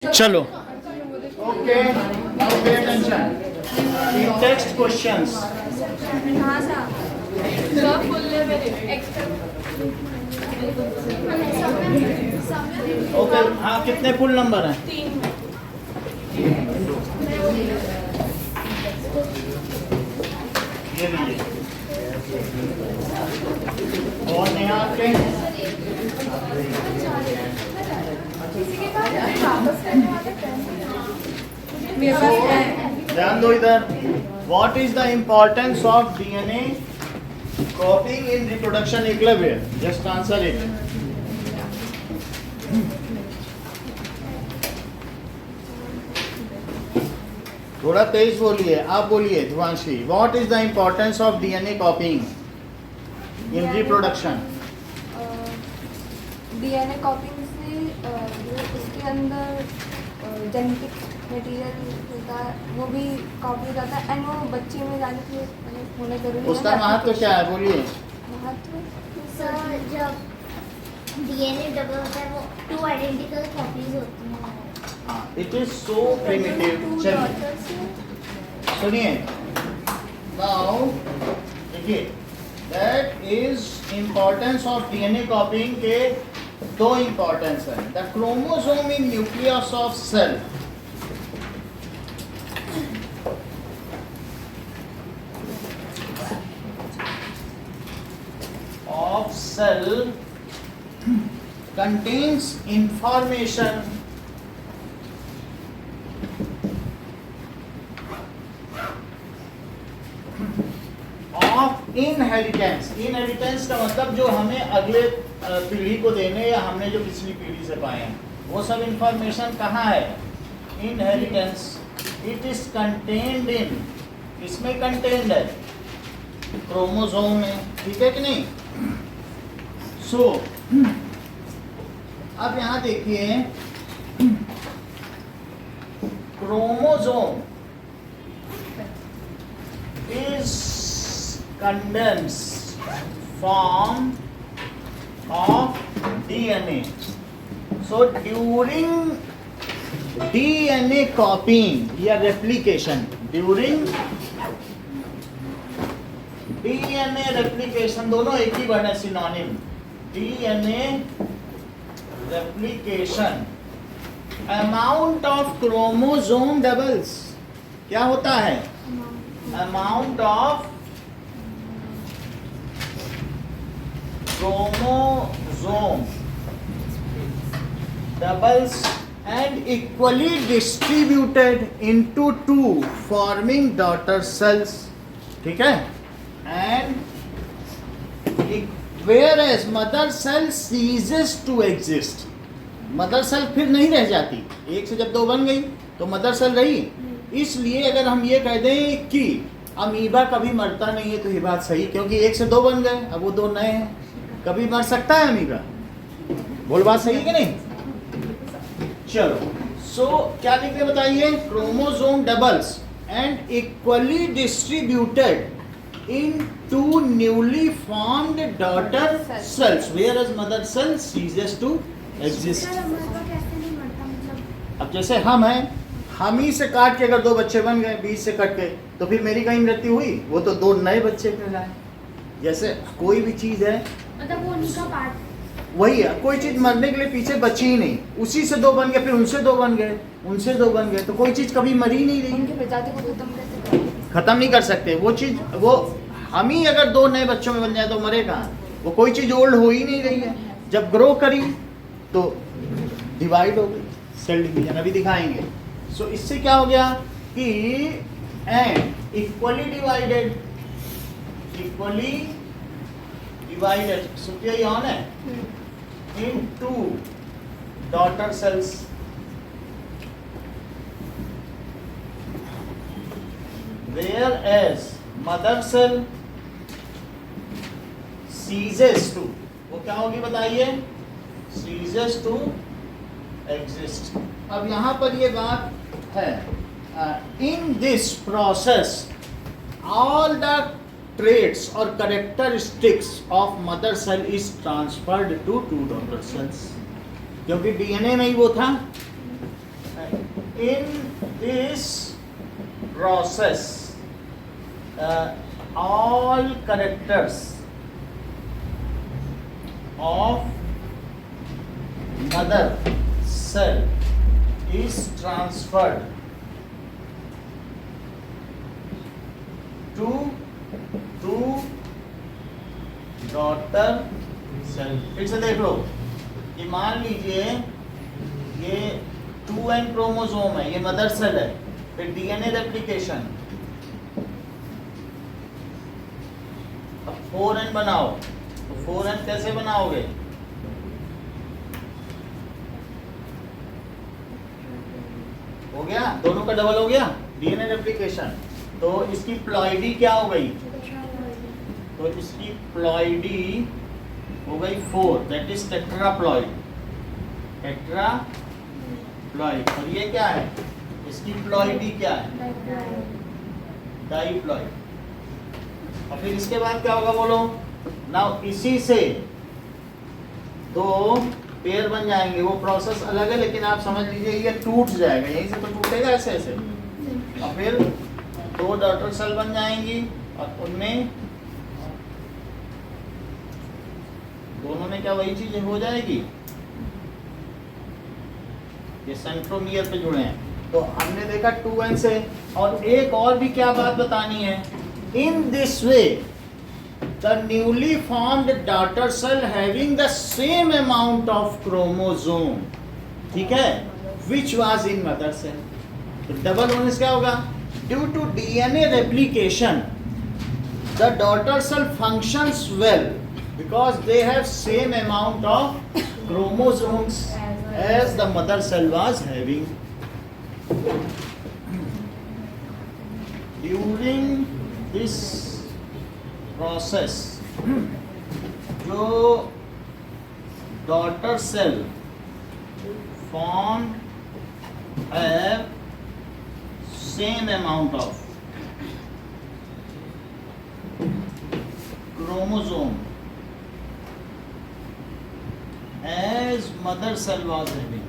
चलो okay now pay attention in text questions हाँ sir full level okay हाँ कितने फुल नंबर हैं 3 ये लीजिए और नेहा के मेरे पास है ध्यान दो इधर what is the importance of DNA copying in reproduction Eklavya just answer it थोड़ा तेज बोलिए आप बोलिए Dhruvanshi what is the importance of DNA copying in reproduction DNA copying से जो उसके अंदर जेनेटिक मटेरियल होता है वो भी कॉपी हो जाता है एंड वो बच्चे में जाने के लिए होना जरूरी है। उसका महत्व क्या है बोलिए महत्व सर जब डीएनए डबल होता है वो 2 आइडेंटिकल कॉपीज होती हैं। इट इज सो प्रिमिटिव चलिए सुनिए नाउ देखिए that is importance of DNA copying के दो इम्पोर्टेंस है the chromosome in nucleus of cell contains information of inheritance का मतलब जो हमें अगले पीढ़ी को देने या हमने जो पिछली पीढ़ी से पाए हैं वो सब इंफॉर्मेशन कहाँ है inheritance it is contained in इसमें कंटेन्ड है क्रोमोसोम में ठीक है कि नहीं सो अब यहाँ देखिए chromosome is condensed form of DNA. So during DNA copying या replication, during DNA replication दोनों एक ही वर्ड है synonym. DNA replication, amount of chromosome doubles. क्या होता है? Amount of chromosome doubles and equally distributed into two forming daughter cells ठीक है and whereas mother cell ceases to exist mother cell फिर नहीं रह जाती एक से जब दो बन गई तो मदर सेल रही इसलिए अगर हम ये कह दें कि अमीबा कभी मरता नहीं है तो ये बात सही क्योंकि एक से दो बन गए अब वो दो नए हैं कभी मर सकता है अमीबा बोल बात सही कि नहीं चलो सो क्या लिखे बताइए chromosome doubles and equally distributed in two newly formed daughter cells whereas mother cell ceases to exist अब जैसे हम हैं हम ही से काट के अगर दो बच्चे बन गए बीच से कट गए तो फिर मेरी कहीं मृत्यु हुई वो तो दो नए बच्चे कहलाए जैसे कोई भी चीज है मतलब वो उनका पार्ट वही है कोई चीज मरने के लिए पीछे बची ही नहीं उसी से दो बन गए फिर उनसे दो बन गए उनसे दो बन गए तो कोई चीज कभी मरी नहीं रही उनकी प्रजाति को खत्म कैसे करें? खत्म नहीं कर सकते वो चीज वो हम ही अगर दो नए बच्चों में बन जाए तो मरे कहाँ वो कोई चीज ओल्ड हो ही नहीं रही है जब ग्रो करी तो डिवाइड हो गई सेल डिवीजन अभी दिखाएंगे सो इससे क्या हो गया कि एंड इक्वली डिवाइडेड सुनिए ये ऑन है in two daughter cells whereas mother cell ceases to वो क्या होगी बताइए सीजेस टू एग्जिस्ट अब यहाँ पर ये बात है in this process, all the traits or characteristics of mother cell is transferred to two daughter cells. क्योंकि DNA में ही वो था, in this process all characters of mother cell is transferred to daughter cell। फिर से देख लो कि मान लीजिए ये 2n क्रोमोसोम है, ये मदर सेल है, फिर डीएनए रेप्लिकेशन, अब 4n बनाओ, तो 4n कैसे बनाओगे? हो गया, दोनों का डबल हो गया डीएनए रेप्लिकेशन, तो इसकी प्लॉइडी क्या हो गई? तो इसकी प्लॉइडी हो गई 4, दैट इज टेट्राप्लॉइड, टेट्राप्लॉइड। और ये क्या है? इसकी प्लॉइडी क्या है? डाइप्लॉइड। और फिर इसके बाद क्या होगा बोलो? नाउ इसी से 2 पेयर बन जाएंगे। वो प्रोसेस अलग है, लेकिन आप समझ लीजिए ये टूट जाएगा, यहीं से तो टूटेगा ऐसे ऐसे, और फिर 2 डॉटर सेल बन जाएंगी और उनमें दोनों में क्या वही चीज हो जाएगी? ये सेंट्रोमियर पे जुड़े हैं, तो हमने देखा 2n से। और एक और भी क्या बात बतानी है, in this way the newly formed daughter cell having the same amount of chromosome, ठीक है, which was in mother cell। तो डबल होने से क्या होगा? Due to DNA replication, the daughter cell functions well because they have same amount of chromosomes as the mother cell was having। During this process जो daughter cell form have same amount of chromosome as mother cell was having.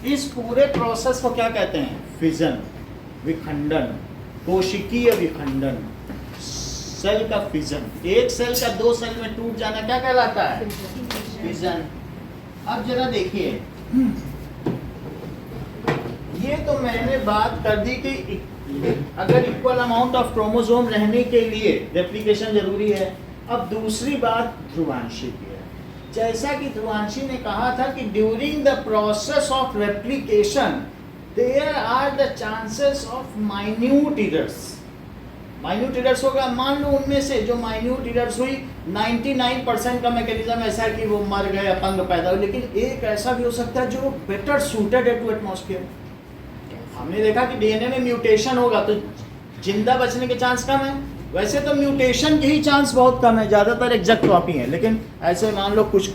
इस पूरे process को क्या कहते हैं? Fission, विखंडन, कोशिकीय विखंडन, सेल का फिजन। एक सेल का 2 सेल में टूट जाना क्या कहलाता है? फिजन। अब जरा देखिए, ये तो मैंने बात कर दी कि अगर इक्वल अमाउंट ऑफ क्रोमोसोम रहने के लिए रेप्लिकेशन जरूरी है। अब दूसरी बात ध्रुवांशी की है। जैसा कि ध्रुवांशी ने कहा था कि during the process of replication there are the chances of minute errors. Minute errors होगा, मान लो उनमें से जो माइन्यूट एरर्स हुई 99% का मैकेनिज्म ऐसा है कि वो मर गए, अपंग पैदा हुए, लेकिन एक ऐसा भी हो सकता है जो बेटर सूटेड है टू एटमॉस्फेयर। हमने देखा कि डीएनए में म्यूटेशन होगा तो जिंदा बचने के चांस कम है। वैसे तो म्यूटेशन के ही चांस बहुत कम है, ज़्यादातर एग्जैक्ट कॉपी है, लेकिन ऐसे मान लो कुछ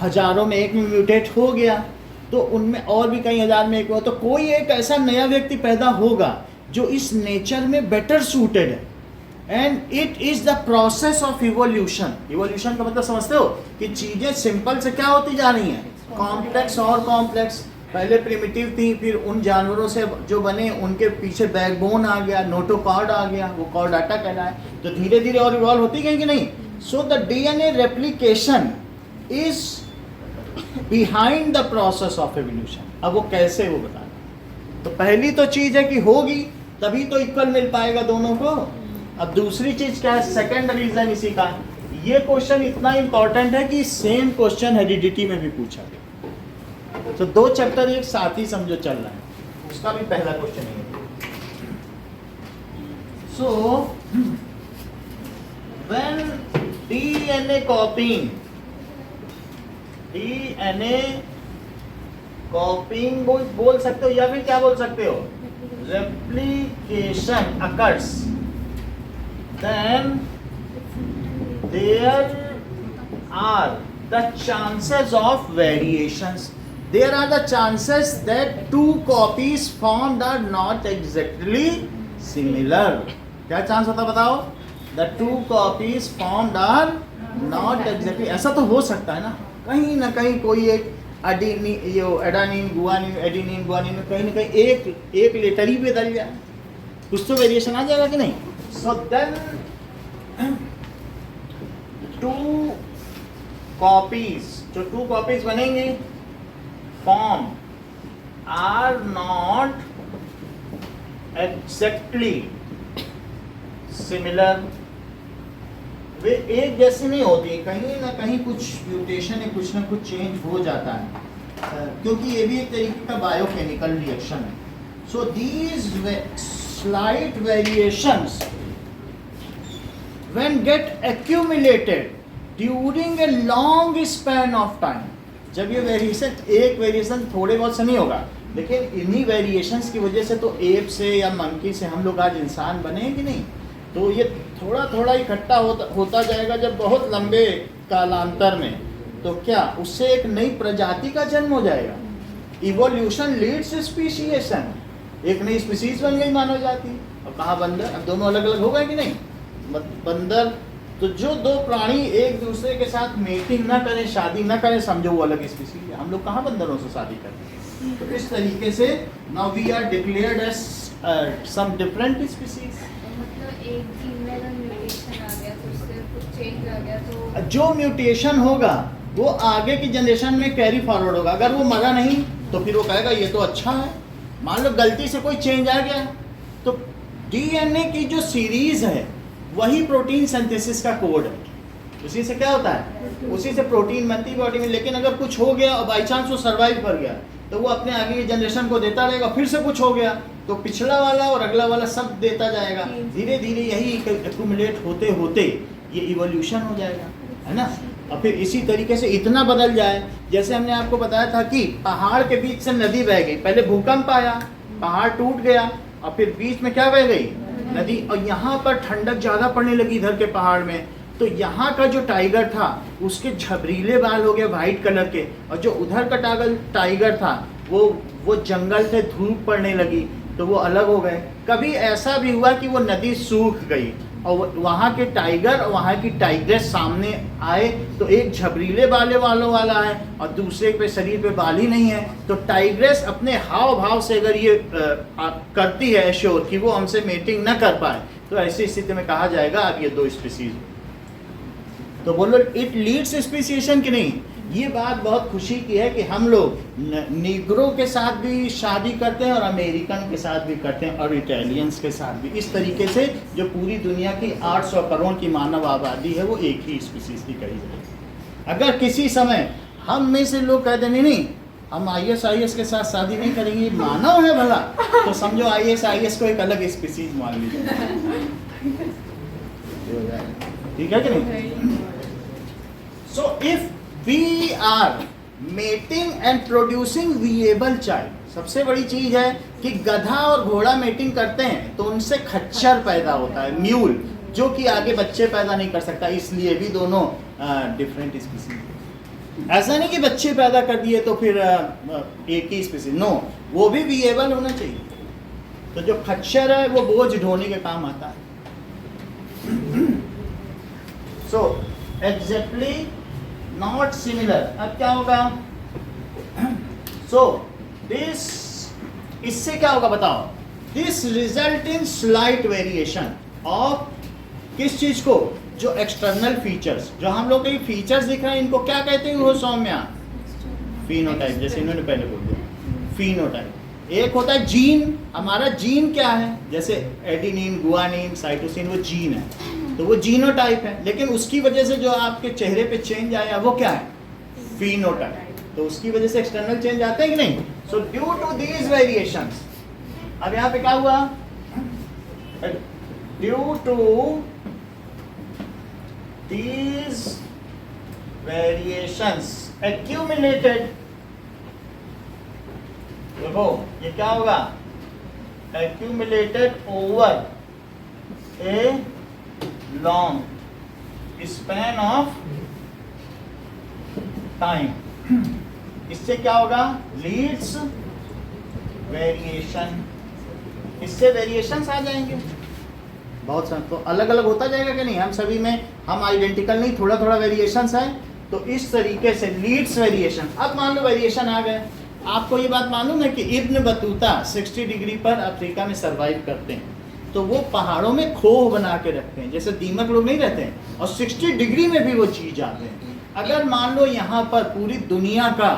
हजारों में एक में म्यूटेट हो गया तो उनमें और भी कई हजार में एक हो, तो कोई एक ऐसा नया व्यक्ति पैदा होगा जो इस नेचर में बेटर सूटेड है। And it is the process of evolution. Evolution का मतलब समझते हो कि चीज़ें सिंपल से क्या होती जा रही हैं, कॉम्प्लेक्स और कॉम्प्लेक्स। पहले प्रिमिटिव थी, फिर उन जानवरों से जो बने उनके पीछे बैकबोन आ गया, नोटोकॉर्ड आ गया, वो कॉर्डाटा कहलाए, तो धीरे धीरे और इवॉल्व होती गई कि नहीं। So the DNA replication is behind the process of evolution. अब वो कैसे, वो बताना। तो पहली तो चीज़ है कि होगी तभी तो इक्वल मिल पाएगा दोनों को। अब दूसरी चीज़ क्या है, सेकेंड रीजन इसी का। ये क्वेश्चन इतना इंपॉर्टेंट है कि सेम क्वेश्चन हेरिडिटी में भी पूछा गया। तो 2 चैप्टर एक साथ ही समझो चल रहा है, उसका भी पहला क्वेश्चन है। सो व्हेन डीएनए कॉपिंग बोल सकते हो या फिर क्या बोल सकते हो, replication occurs, then there are the chances of variations. There are the chances that 2 copies formed are not exactly similar. क्या चांस होता बताओ? The 2 copies formed are not exactly, ऐसा तो हो सकता है ना कहीं कोई एक एडानिन गुआनिन एडिनिन गुआनिन में कहीं ना कहीं एक लेटर ही बदल जाए, कुछ तो वेरिएशन आ जाएगा कि नहीं. सो देन 2 कॉपीज, जो 2 कॉपीज बनेंगे form are not exactly similar, वे एक जैसी नहीं होती, कहीं ना कहीं कुछ म्यूटेशन है, कुछ ना कुछ चेंज हो जाता है, क्योंकि ये भी एक तरीके का बायोकेमिकल रिएक्शन है. So these slight variations when get accumulated during a long span of time, जब ये एक वेरिएशन थोड़े बहुत से नहीं होगा, लेकिन इन्हीं वेरिएशंस की वजह से तो एप से या मंकी से हम लोग आज इंसान बने हैं कि नहीं. तो ये थोड़ा थोड़ा इकट्ठा होता जाएगा जब बहुत लंबे कालांतर में, तो क्या उससे एक नई प्रजाति का जन्म हो जाएगा. इवोल्यूशन लीड्स स्पीशिएशन, एक नई स्पीसीज बन गई मानव जाति. और कहाँ बंदर, अब दोनों अलग अलग हो गए कि नहीं. बंदर तो जो 2 प्राणी एक दूसरे के साथ मीटिंग ना करें, शादी ना करें, समझो वो अलग स्पीसीज है. हम लोग कहाँ बंदरों से शादी करते हैं. तो इस तरीके से now we are declared as some different species. मतलब एक जीन में अगर म्यूटेशन आ गया तो उससे कुछ चेंज आ गया तो जो म्यूटेशन होगा वो आगे की जनरेशन में कैरी फॉरवर्ड होगा. अगर वो मरा नहीं तो फिर वो कहेगा ये तो अच्छा है. मान लो गलती से कोई चेंज आ गया तो डीएनए की जो सीरीज है वही प्रोटीन सिंथेसिस का कोड है. उसी से क्या होता है, उसी से प्रोटीन बनती है बॉडी में. लेकिन अगर कुछ हो गया और बाई चांस वो सर्वाइव कर गया तो वो अपने आगे की जनरेशन को देता रहेगा. फिर से कुछ हो गया तो पिछला वाला और अगला वाला सब देता जाएगा. धीरे धीरे यही एक्यूमुलेट होते होते ये इवोल्यूशन हो जाएगा, है ना. और फिर इसी तरीके से इतना बदल जाए, जैसे हमने आपको बताया था कि पहाड़ के बीच से नदी बह गई. पहले भूकंप आया, पहाड़ टूट गया और फिर बीच में क्या बह गई, नदी. और यहाँ पर ठंडक ज़्यादा पड़ने लगी इधर के पहाड़ में, तो यहाँ का जो टाइगर था उसके झबरीले बाल हो गए वाइट कलर के, और जो उधर का टाइगर था वो जंगल से धूप पड़ने लगी तो वो अलग हो गए. कभी ऐसा भी हुआ कि वो नदी सूख गई और वहाँ के टाइगर और वहाँ की टाइग्रेस सामने आए, तो एक झबरीले बाले वालों वाला है और दूसरे पे शरीर पे बाल ही नहीं है. तो टाइग्रेस अपने हाव भाव से अगर ये करती है एश्योर कि वो हमसे मेटिंग न कर पाए, तो ऐसी स्थिति में कहा जाएगा अब ये 2 स्पीसीज. तो बोलो इट लीड्स स्पीसीएशन कि नहीं. ये बात बहुत खुशी की है कि हम लोग नीग्रो के साथ भी शादी करते हैं और अमेरिकन के साथ भी करते हैं और इटालियंस के साथ भी. इस तरीके से जो पूरी दुनिया की 800 करोड़ की मानव आबादी है वो एक ही स्पीसीज की कही जाएगी. अगर किसी समय हम में से लोग कहते नहीं हम IS के साथ शादी नहीं करेंगे, मानव है भला, तो समझो IS को एक अलग स्पीसीज मान लीजिए. ठीक है कि नहीं. So if we are mating and producing viable child, सबसे बड़ी चीज है कि गधा और घोड़ा मेटिंग करते हैं तो उनसे खच्चर पैदा होता है, म्यूल, जो कि आगे बच्चे पैदा नहीं कर सकता. इसलिए भी दोनों डिफरेंट स्पीसीज. ऐसा नहीं कि बच्चे पैदा कर दिए तो फिर एक ही स्पीसीज, नो, वो भी विएबल होना चाहिए. तो जो खच्चर है वो बोझ ढोने के काम आता है. So exactly not similar. अब क्या होगा, सो दिस, इससे क्या होगा बताओ. This result in slight variation of किस चीज को, जो एक्सटर्नल फीचर्स, जो हम लोग के फीचर्स दिख रहे हैं इनको क्या कहते हैं वो सौम्या, फिनोटाइप. जैसे इन्होंने पहले बोल दिया फिनोटाइप. एक होता है जीन. हमारा जीन क्या है, जैसे एडिनिन गुआनिन साइटोसिन वो जीन है, तो वो जीनोटाइप है. लेकिन उसकी वजह से जो आपके चेहरे पे चेंज आया वो क्या है, फिनोटाइप. तो उसकी वजह से एक्सटर्नल चेंज आते हैं कि नहीं. So due to these variations, अब यहाँ पे क्या हुआ, due to these variations accumulated. देखो ये क्या होगा, accumulated over a long span of time. इससे क्या होगा, लीड्स वेरिएशन. इससे वेरिएशंस आ जाएंगे. बहुत सारे तो अलग अलग होता जाएगा कि नहीं, हम सभी में हम आइडेंटिकल नहीं, थोड़ा थोड़ा वेरिएशंस है। तो इस तरीके से लीड्स वेरिएशन। अब मान लो वेरिएशन आ गए। आपको ये बात मालूम है कि इब्न बतूता 60 डिग्री पर अफ्रीका में सरवाइव करते हैं, तो वो पहाड़ों में खोह बना के रखते हैं, जैसे दीमक लोग नहीं रहते हैं, और 60 डिग्री में भी वो जी जाते हैं। अगर मान लो यहाँ पर पूरी दुनिया का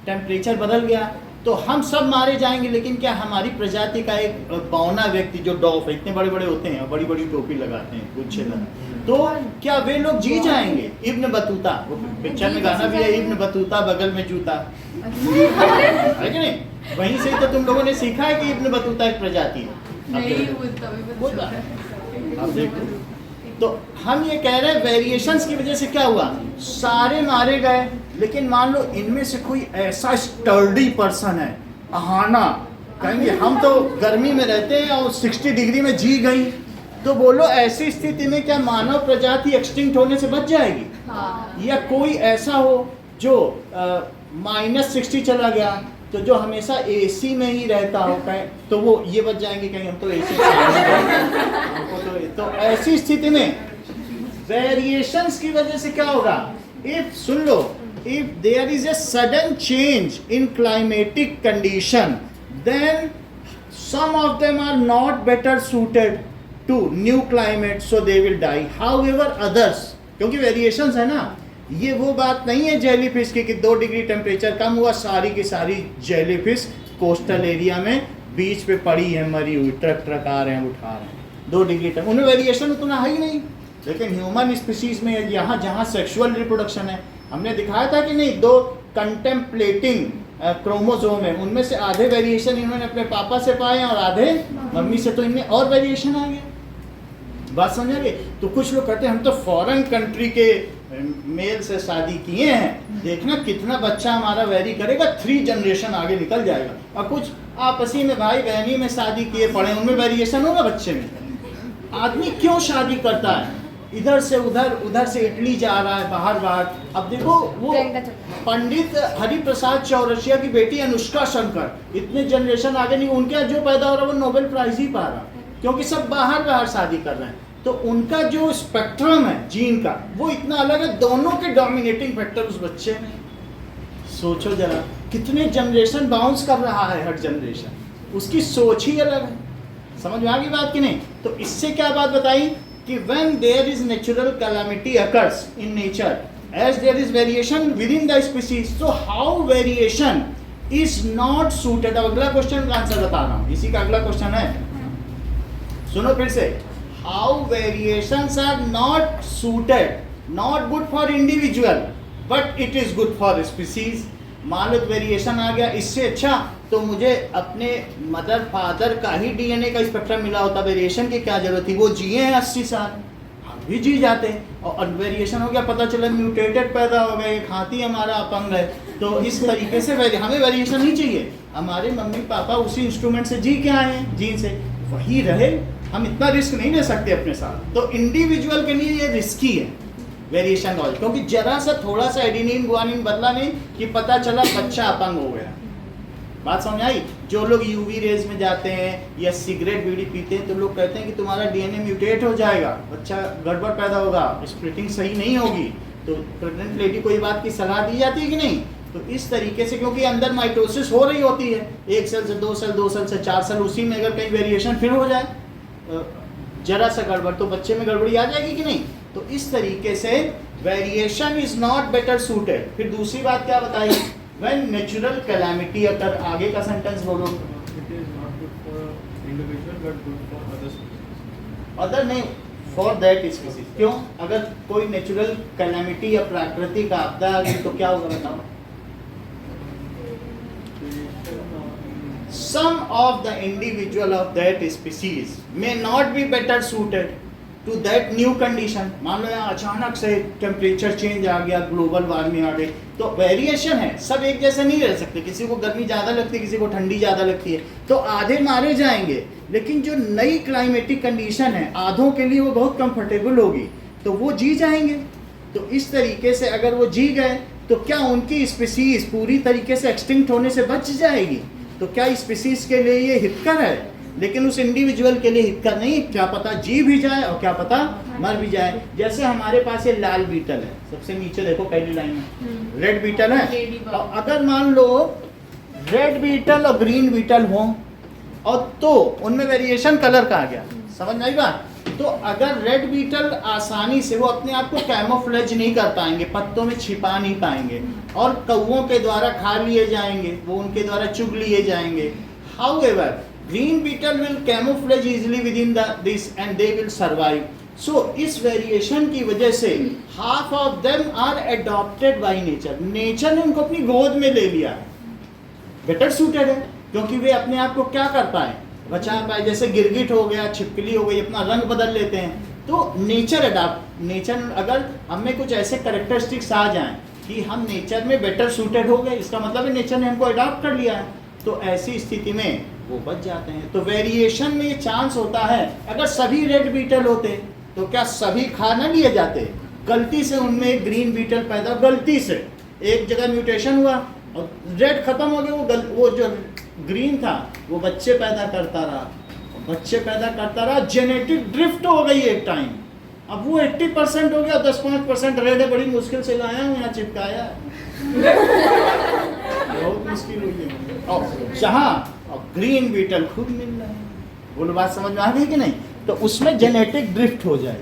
टेम्परेचर बदल गया तो हम सब मारे जाएंगे, लेकिन क्या हमारी प्रजाति का एक बौना व्यक्ति जो डॉफ है, इतने बड़े बड़े होते हैं और बड़ी बड़ी टोपी लगाते हैं गुच्छेदार, तो क्या वे लोग जी जाएंगे? इब्न बतूता, वो पिक्चर में गाना भी है, इब्न बतूता बगल में जूता, है कि नहीं? वहीं से तो तुम लोगों ने सीखा है कि इब्न बतूता एक प्रजाति है। अब देखो, तो हम ये कह रहे हैं वेरिएशंस की वजह से क्या हुआ, सारे मारे गए, लेकिन मान लो इनमें से कोई ऐसा स्टर्डी पर्सन है, अहाना, कहेंगे हम तो गर्मी में रहते हैं और 60 डिग्री में जी गई, तो बोलो ऐसी स्थिति में क्या मानव प्रजाति एक्सटिंक्ट होने से बच जाएगी? या कोई ऐसा हो जो -60 चला गया, तो जो हमेशा एसी में ही रहता हो, कहीं तो वो ये बच जाएंगे, कहीं हम तो एसी तो ऐसी स्थिति में वेरिएशंस की वजह से क्या होगा? If soon low, if there is a sudden change in climatic condition, then some of them are not better suited to new climate, so they will die. However others, क्योंकि वेरिएशंस है ना, ये वो बात नहीं है जेलीफिश की कि 2 डिग्री टेम्परेचर कम हुआ, सारी की सारी जेलीफिश कोस्टल एरिया में बीच पे पड़ी है मरी हुई, ट्रक आ रहे हैं उठा रहे हैं, 2 डिग्री टेम्परेचर, उनमें वेरिएशन उतना है ही नहीं। लेकिन ह्यूमन स्पीसीज में यहाँ जहाँ सेक्सुअल रिप्रोडक्शन है, हमने दिखाया था कि नहीं, 2 कंटेम्पलेटिंग क्रोमोसोम है, उनमें से आधे वेरिएशन इन्होंने अपने पापा से पाए और आधे मम्मी से, तो इनमें और वेरिएशन आ गया। बात समझोगे? तो कुछ लोग कहते हैं हम तो फॉरेन कंट्री के मेल से शादी किए हैं, देखना कितना बच्चा हमारा वेरी करेगा, 3 जनरेशन आगे निकल जाएगा। और कुछ आपसी में भाई बहनी में शादी किए पड़े, उनमें वेरिएशन होगा बच्चे में। आदमी क्यों शादी करता है? इधर से उधर, उधर से इटली जा रहा है, बाहर। अब देखो वो पंडित हरिप्रसाद चौरसिया की बेटी अनुष्का शंकर, इतने जनरेशन आगे नहीं, उनके जो पैदा हो रहा है वो नोबेल प्राइज ही पा रहा, क्योंकि सब बाहर शादी कर रहे हैं। तो उनका जो स्पेक्ट्रम है जीन का, वो इतना अलग है, दोनों के डोमिनेटिंग फैक्टर उस बच्चे में। सोचो जरा, कितने जनरेशन बाउंस कर रहा है हर जनरेशन, उसकी सोच ही अलग है। समझ में आ गई बात कि नहीं? तो इससे क्या बात बताई कि when there is natural calamity occurs in nature, as there is variation within the species, so how variation is not suited। अब अगला क्वेश्चन का आंसर बता रहा हूँ, इसी का अगला क्वेश्चन है, सुनो फिर से। how variations are not suited, not good for individual, but it is good for species। मान लो वेरिएशन आ गया, इससे अच्छा तो मुझे अपने मदर फादर का ही डीएनए का स्पेक्ट्रम मिला होता, वेरिएशन की क्या जरूरत थी? वो जिए हैं 80 साल, हम भी जी जाते हैं। और वेरिएशन हो गया, पता चला म्यूटेटेड पैदा हो गए, एक हाथी हमारा अपंग है। तो इस तरीके से हमें वेरिएशन नहीं चाहिए। हमारे मम्मी पापा उसी इंस्ट्रूमेंट से जी के आए हैं, जीन से वही रहे, हम इतना रिस्क नहीं ले सकते अपने साथ। तो इंडिविजुअल के लिए ये रिस्की है वेरिएशन नॉलेज, क्योंकि जरा सा थोड़ा सा एडेनिन गुआनिन बदला नहीं कि पता चला बच्चा अपंग हो गया। बात समझ आई? जो लोग यूवी रेज में जाते हैं या सिगरेट बीड़ी पीते हैं, तो लोग कहते हैं कि तुम्हारा डीएनए म्यूटेट हो जाएगा, बच्चा गड़बड़ पैदा होगा, स्प्लिटिंग सही नहीं होगी। तो प्रेग्नेंट लेडी को ये बात की सलाह दी जाती है कि नहीं? तो इस तरीके से, क्योंकि अंदर माइटोसिस हो रही होती है, 1 सेल से 2 सेल, 2 सेल से 4 सेल, उसी में अगर कहीं वेरिएशन फिर हो जाए जरा सा गड़बड़, तो बच्चे में गड़बड़ी आ जाएगी कि नहीं? तो इस तरीके से variation is not better suited. फिर दूसरी बात क्या बताई? व्हेन नेचुरल कैलामिटी अकर, आगे का सेंटेंस बोलो। It is not good for individual but good for other species. Other नहीं, फॉर दैट स्पीशीज। क्यों? अगर कोई नेचुरल कैलामिटी या प्राकृतिक आपदा आ गई तो क्या होगा बताओ? Some of the individual of that species may not be better suited to that new condition। मान लो यहाँ अचानक से टेम्परेचर चेंज आ गया, ग्लोबल वार्मिंग आ गई, तो वेरिएशन है, सब एक जैसे नहीं रह सकते, किसी को गर्मी ज़्यादा लगती है, किसी को ठंडी ज़्यादा लगती है, तो आधे मारे जाएंगे। लेकिन जो नई क्लाइमेटिक कंडीशन है, आधों के लिए वो बहुत कंफर्टेबल होगी, तो वो जी जाएंगे। तो इस तरीके से अगर वो जी गए तो क्या उनकी स्पीसीज पूरी तरीके से एक्सटिंक्ट होने से बच जाएगी? तो क्या स्पीसीज के लिए ये हितकर है? लेकिन उस इंडिविजुअल के लिए हितकर नहीं, क्या पता जी भी जाए और क्या पता मर भी जाए। जैसे हमारे पास ये लाल बीटल है, सबसे नीचे देखो पहली लाइन में रेड बीटल है, और अगर मान लो रेड बीटल और ग्रीन बीटल हो और तो उनमें वेरिएशन कलर का आ गया, समझ में आई बात। तो अगर रेड बीटल आसानी से वो अपने आप को कैमोफ्लेज नहीं कर पाएंगे, पत्तों में छिपा नहीं पाएंगे और कौवों के द्वारा खा लिए जाएंगे, वो उनके द्वारा चुग लिए जाएंगे। However green beetle will camouflage easily within this and they will survive. So इस वेरिएशन की वजह से half of them are adopted by nature, nature ने उनको अपनी गोद में ले लिया, बेटर सूटेड है क्योंकि वे अपने आप को क्या कर पाए, बचा पाए। जैसे गिरगिट हो गया, छिपकली हो गई, अपना रंग बदल लेते हैं। तो नेचर अडाप्ट, नेचर अगर हमें कुछ ऐसे करेक्टरिस्टिक्स आ जाएं कि हम नेचर में बेटर सूटेड हो गए, इसका मतलब है नेचर ने हमको अडॉप्ट कर लिया है, तो ऐसी स्थिति में वो बच जाते हैं। तो वेरिएशन में ये चांस होता है, अगर सभी रेड बीटल होते तो क्या सभी खा न लिए जाते, गलती से उनमें ग्रीन बीटल पैदा, गलती से एक जगह म्यूटेशन हुआ और रेड खत्म हो गया, वो जो ग्रीन था वो बच्चे पैदा करता रहा, जेनेटिक ड्रिफ्ट हो गई एक टाइम। अब वो 80% हो गया, 10-5% रेड है, बड़ी मुश्किल से लाया हूँ यहाँ चिपकाया बहुत मुश्किल हुई है। और जहाँ ग्रीन बीटल खुद मिल रहा है, बोलो बात समझ में आ गई कि नहीं। तो उसमें जेनेटिक ड्रिफ्ट हो जाए,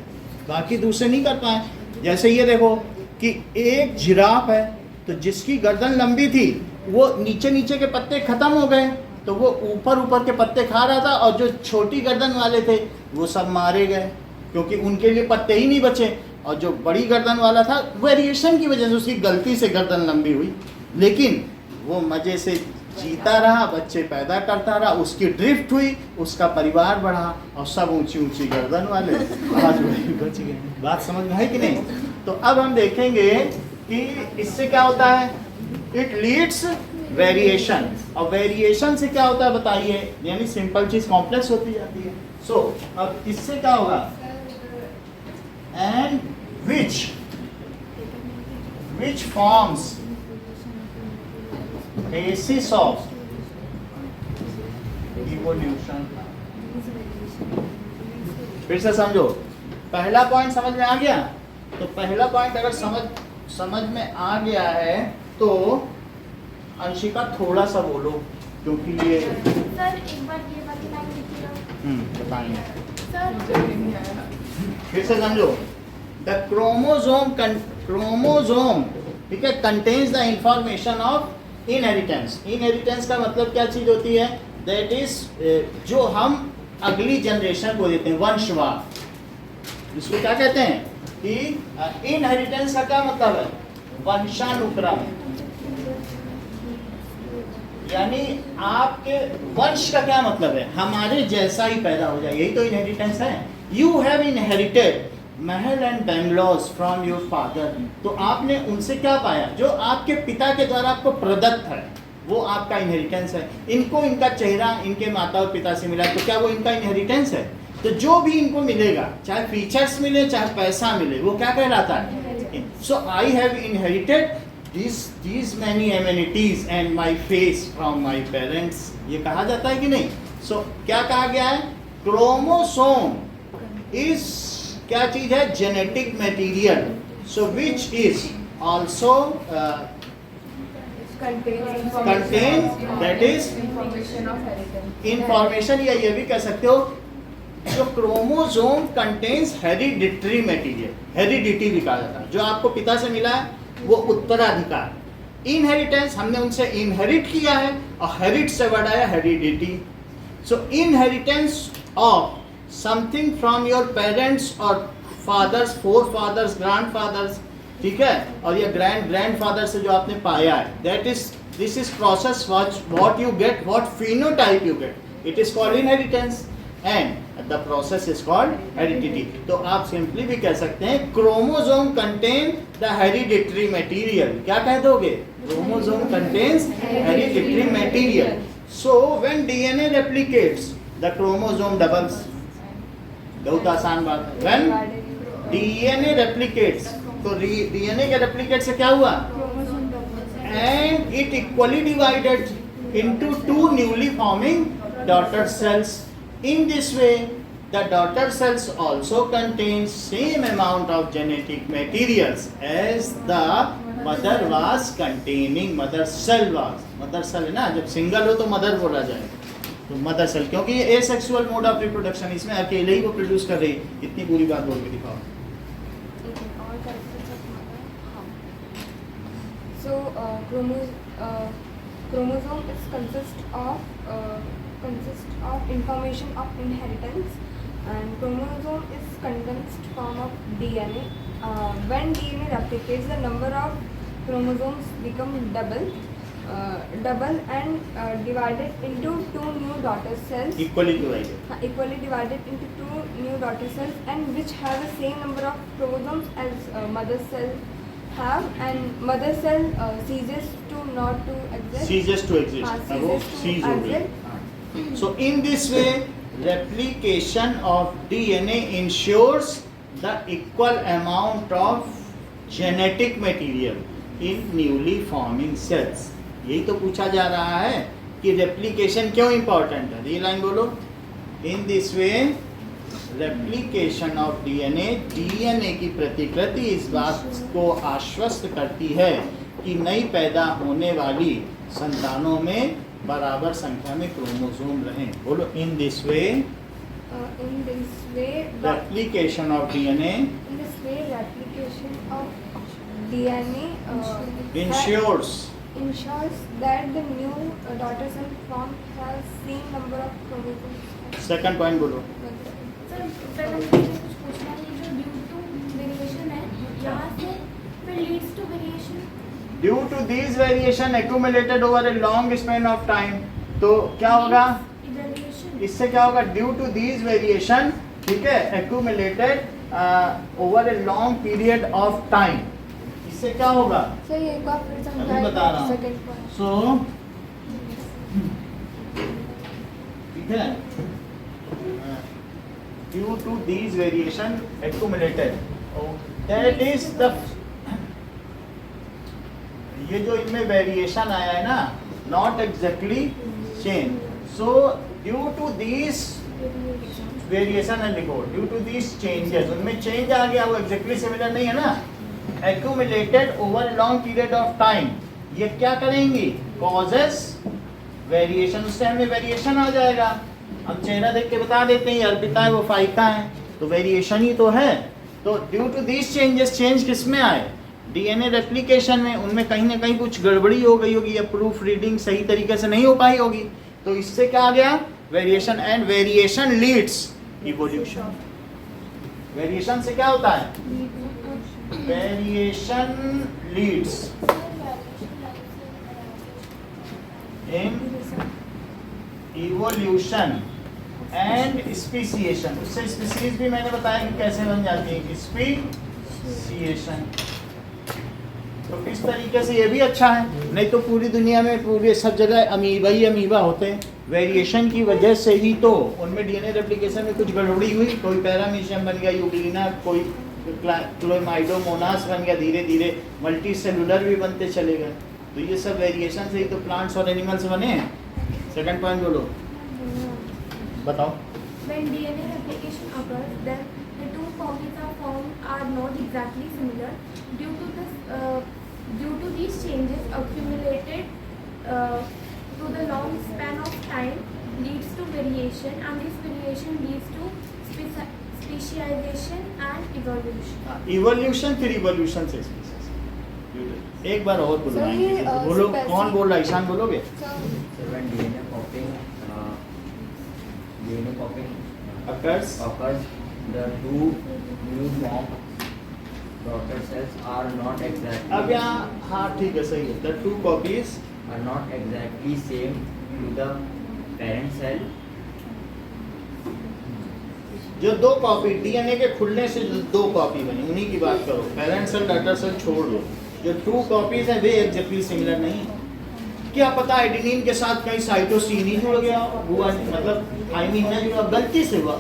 बाकी दूसरे नहीं कर पाए। जैसे ये देखो कि एक जिराफ है, तो जिसकी गर्दन लंबी थी वो नीचे नीचे के पत्ते खत्म हो गए, तो वो ऊपर ऊपर के पत्ते खा रहा था, और जो छोटी गर्दन वाले थे वो सब मारे गए क्योंकि उनके लिए पत्ते ही नहीं बचे। और जो बड़ी गर्दन वाला था, वेरिएशन की वजह से उसकी गलती से गर्दन लंबी हुई, लेकिन वो मजे से जीता रहा, बच्चे पैदा करता रहा, उसकी ड्रिफ्ट हुई, उसका परिवार बढ़ा, और सब ऊंची ऊंची गर्दन वाले आज वही बच गए। बात समझ में है कि नहीं। तो अब हम देखेंगे कि इससे क्या होता है, इट लीड्स वेरिएशन, और वेरिएशन से क्या होता है बताइए, यानी सिंपल चीज कॉम्प्लेक्स होती जाती है। सो अब इससे क्या होगा, and which forms basis of evolution। फिर से समझो, पहला पॉइंट समझ में आ गया। तो पहला पॉइंट अगर समझ में आ गया है तो अंशिका थोड़ा सा बोलो, क्योंकि ये सर एक बार ये वाली लाइन लिखिएगा। बताएंगे। सर फिर से समझो, द क्रोमोसोम ठीक है contains the information of inheritance. Inheritance का मतलब क्या चीज होती है, दैट इज जो हम अगली जनरेशन को देते हैं, वंशवाद, इसको क्या कहते हैं कि इनहेरिटेंस का क्या मतलब है, वंशानुक्रम, यानी आपके वंश का क्या मतलब है, हमारे जैसा ही पैदा हो जाए, यही तो इनहेरिटेंस है। You have inherited Mahal and बेंगलोस from your father. तो आपने उनसे क्या पाया, जो आपके पिता के द्वारा आपको प्रदत्त है, वो आपका इनहेरिटेंस है। इनको इनका चेहरा इनके माता और पिता से मिला, तो क्या वो इनका इनहेरिटेंस है। तो जो भी इनको मिलेगा, चाहे फीचर्स मिले चाहे पैसा मिले, वो क्या कहलाता है। So I have inherited these many amenities and my face from my parents, ये कहा जाता है कि नहीं। सो क्या कहा गया है, क्रोमोसोम इज क्या चीज है, genetic material, so which is also contain that is information, या ये भी कह सकते हो जो chromosome contains hereditary material, heredity भी कहा जाता है, जो आपको पिता से मिला है वो उत्तराधिकार। इनहेरिटेंस हमने उनसे इनहेरिट किया है, और हेरिट से वर्ड आया heredity. So inheritance of something from your parents और fathers, forefathers, grandfathers, ठीक है, और ये ग्रैंडफादर से जो आपने पाया है, that is this is process what you get, what phenotype you get, it is called inheritance and the process is called heredity. तो आप सिंपली भी कह सकते हैं chromosome contain the hereditary material. क्या कह दोगे, chromosome contains hereditary material. So when DNA replicates the chromosome doubles. बहुत आसान बात है, व्हेन डीएनए रेप्लिकेट्स, तो डीएनए के रेप्लिकेट से क्या हुआ, and it equally divided into two newly forming daughter cells। In this way, the daughter cells also contain same amount of genetic materials as the mother was containing. Mother cell है ना, जब single हो तो mother बोला जाए, तो mother cell, क्योंकि ये एसेक्सुअल मोड ऑफ रिप्रोडक्शन, इसमें अकेले ही वो प्रोड्यूस कर रही है। इतनी पूरी बात बोल के दिखाओ। All characters of mother. So chromosome is consist of information of inheritance, and chromosome is condensed form of DNA. When DNA replicates, the number of chromosomes become double and divided into two new daughter cells. Equally divided. Equally divided into two new daughter cells, and which have the same number of chromosomes as mother cell have, and mother cell ceases to exist. Ceases to exist. ceases वो to cease हो गई। exist. So in this way, replication of DNA ensures the equal amount of genetic material in newly forming cells. यही तो पूछा जा रहा है कि रेप्लिकेशन क्यों इंपॉर्टेंट है। ये लाइन बोलो। In this way replication of DNA की प्रतिकृति इस बात को आश्वस्त करती है कि नई पैदा होने वाली संतानों में बराबर संख्या में क्रोमोसोम रहें। बोलो। In this way In this way, replication of DNA replication of DNA ensures that the new daughter cell formed has same number of chromosomes. Second point बोलो। सर पहले मुझे कुछ पूछना है, जो ड्यू टू वेरिएशन है यहाँ से फिर leads to variation. Due to these variation accumulated over a long span of time, तो क्या होगा वेरिएशन इससे? क्या होगा? ड्यू टू दीज वेरिएशन, ठीक है, accumulated over a long period of time, इससे क्या होगा? सर ये एक बार फिर अभी समझाइए बता रहा हूँ। Second point. सो ठीक है, due to these variation accumulated, that is the, ये जो इनमें वेरिएशन आया है ना, not exactly change, so due to these variation है, लिखो ड्यू टू दीज चेंजेस, उनमें चेंज आ गया, वो एग्जैक्टली सिमिलर नहीं है ना, accumulated over long period of time, ये क्या करेंगी? कॉजेस वेरिएशन, उस टाइम में वेरिएशन आ जाएगा। अब चेहरा देख के बता देते हैं अर्पिता है वो फाइका है, तो वेरिएशन ही तो है। तो due to these changes, change किस में आए? डीएनए रेप्लिकेशन में, उनमें कहीं ना कहीं कुछ गड़बड़ी हो गई होगी या प्रूफ रीडिंग सही तरीके से नहीं हो पाई होगी, तो इससे क्या आ गया? Variation, and variation leads evolution. Variation से क्या होता है? Variation leads in evolution and speciation. उससे स्पीसीज भी मैंने बताया कि कैसे बन जाती है, स्पीसिएशन। तो इस तरीके से ये भी अच्छा है, नहीं तो पूरी दुनिया में पूरे सब जगह अमीबा ही अमीबा होते हैं। वेरिएशन की वजह से ही तो उनमें डीएनए रेप्लिकेशन में कुछ गड़बड़ी हुई, कोई पैरामीशियम बन गया यूग्लिना, कोई क्लोमाइडोमोनास बन गया, धीरे धीरे मल्टी सेलुलर भी बनते चले गए। तो ये सब वेरिएशन से ही तो प्लांट्स और एनिमल्स बने हैं। सेकंड पॉइंट बोलो, बताओ। When DNA replication occurs, then the two copies are not exactly similar. Due to these changes accumulated to the long span of time leads to variation, and this variation leads to specialization and evolution. Evolution, फिर evolution से species. एक बार और बोलो, sir, ये, बोलो specific- कौन बोल रहा है? ईशान बोलोगे? When DNA copying Occurs, the two new formed daughter cells are not exactly अब यहाँ हाँ ठीक है, सही है। The two copies are not exactly same to the parent cell. जो दो कॉपी डीएनए के खुलने से जो दो कॉपी बनी, उन्हीं की बात करो। पेरेंट सेल डॉटर सेल छोड़ दो, जो टू कॉपीज हैं वे एग्जैक्टली सिमिलर नहीं है। क्या पता एडेनिन के साथ कहीं साइटोसिन ही जुड़ गया हुआ, मतलब थाइमिन नहीं जुड़ा, गलती से हुआ।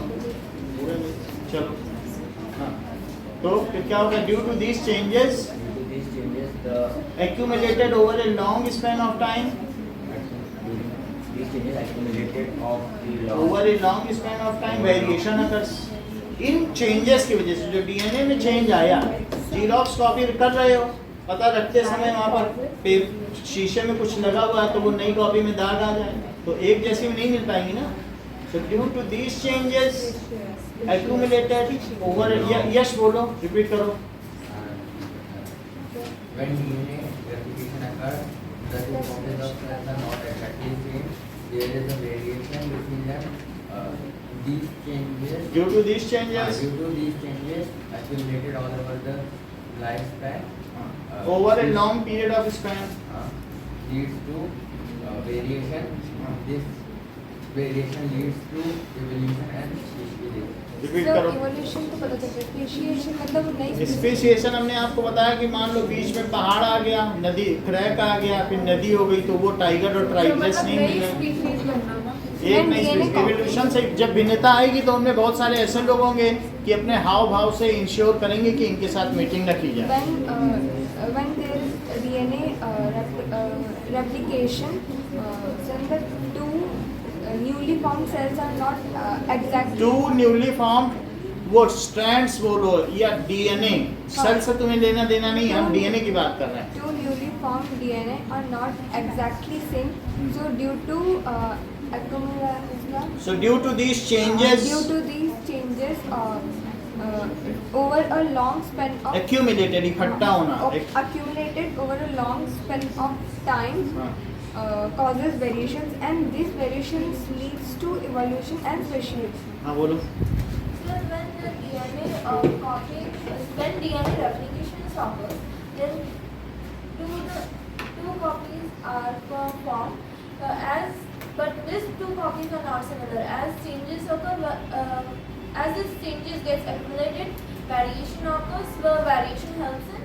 चलो हाँ, तो फिर क्या होगा? Due to these changes Due to these changes, the accumulated over a long span of time, these changes accumulated of the over a long span of time variation occurs. In changes की वजह से जो DNA में change आया, xerox copy कर रहे हो, पता रखते समय वहाँ पर शीशे में कुछ लगा हुआ है तो वो नई कॉपी में दाग आ जाए, तो एक जैसी में नहीं मिल पाएंगी ना। So due to these changes accumulated over, Yash बोलो, रिपीट करो। When DNA replication occurs, the two copies of cells are not exactly same. There is a variation between them. These changes, due to these changes due to these changes, accumulated all over the lifespan, over a long period of span. leads to variation. This variation leads to evolution and speciation. Repeat sir करो। Evolution तो पता चलता है, speciation मतलब नई speciation हमने आपको बताया कि मान लो बीच में पहाड़ आ गया, नदी क्रैक आ गया, फिर नदी हो गई, तो वो टाइगर और ट्राइग्रेस नहीं मिल रहे। एक नई एवोल्यूशन से जब भिन्नता आएगी तो उनमें बहुत सारे ऐसे लोग होंगे कि अपने हाव भाव से इंश्योर करेंगे कि इनके साथ मीटिंग रखी जाए। when there is DNA replication, then the two newly formed cells are not exactly two newly form वो स्ट्रैंड्स बोलो या डीएनए, सेल से तुम्हें लेना देना नहीं, हम डीएनए की बात कर रहे हैं। two newly formed DNA are not exactly same. So due to accumulation, so due to these changes due to these changes over a long span of accumulated, इकट्ठा होना accumulated over a long span of time हाँ। causes variations, and these variations leads to evolution and speciation. हाँ बोलो। Sir, when the when DNA replication is occurs, then two copies are formed, but these two copies are not similar. As changes occur, as these changes gets accumulated, variation occurs. The variation helps in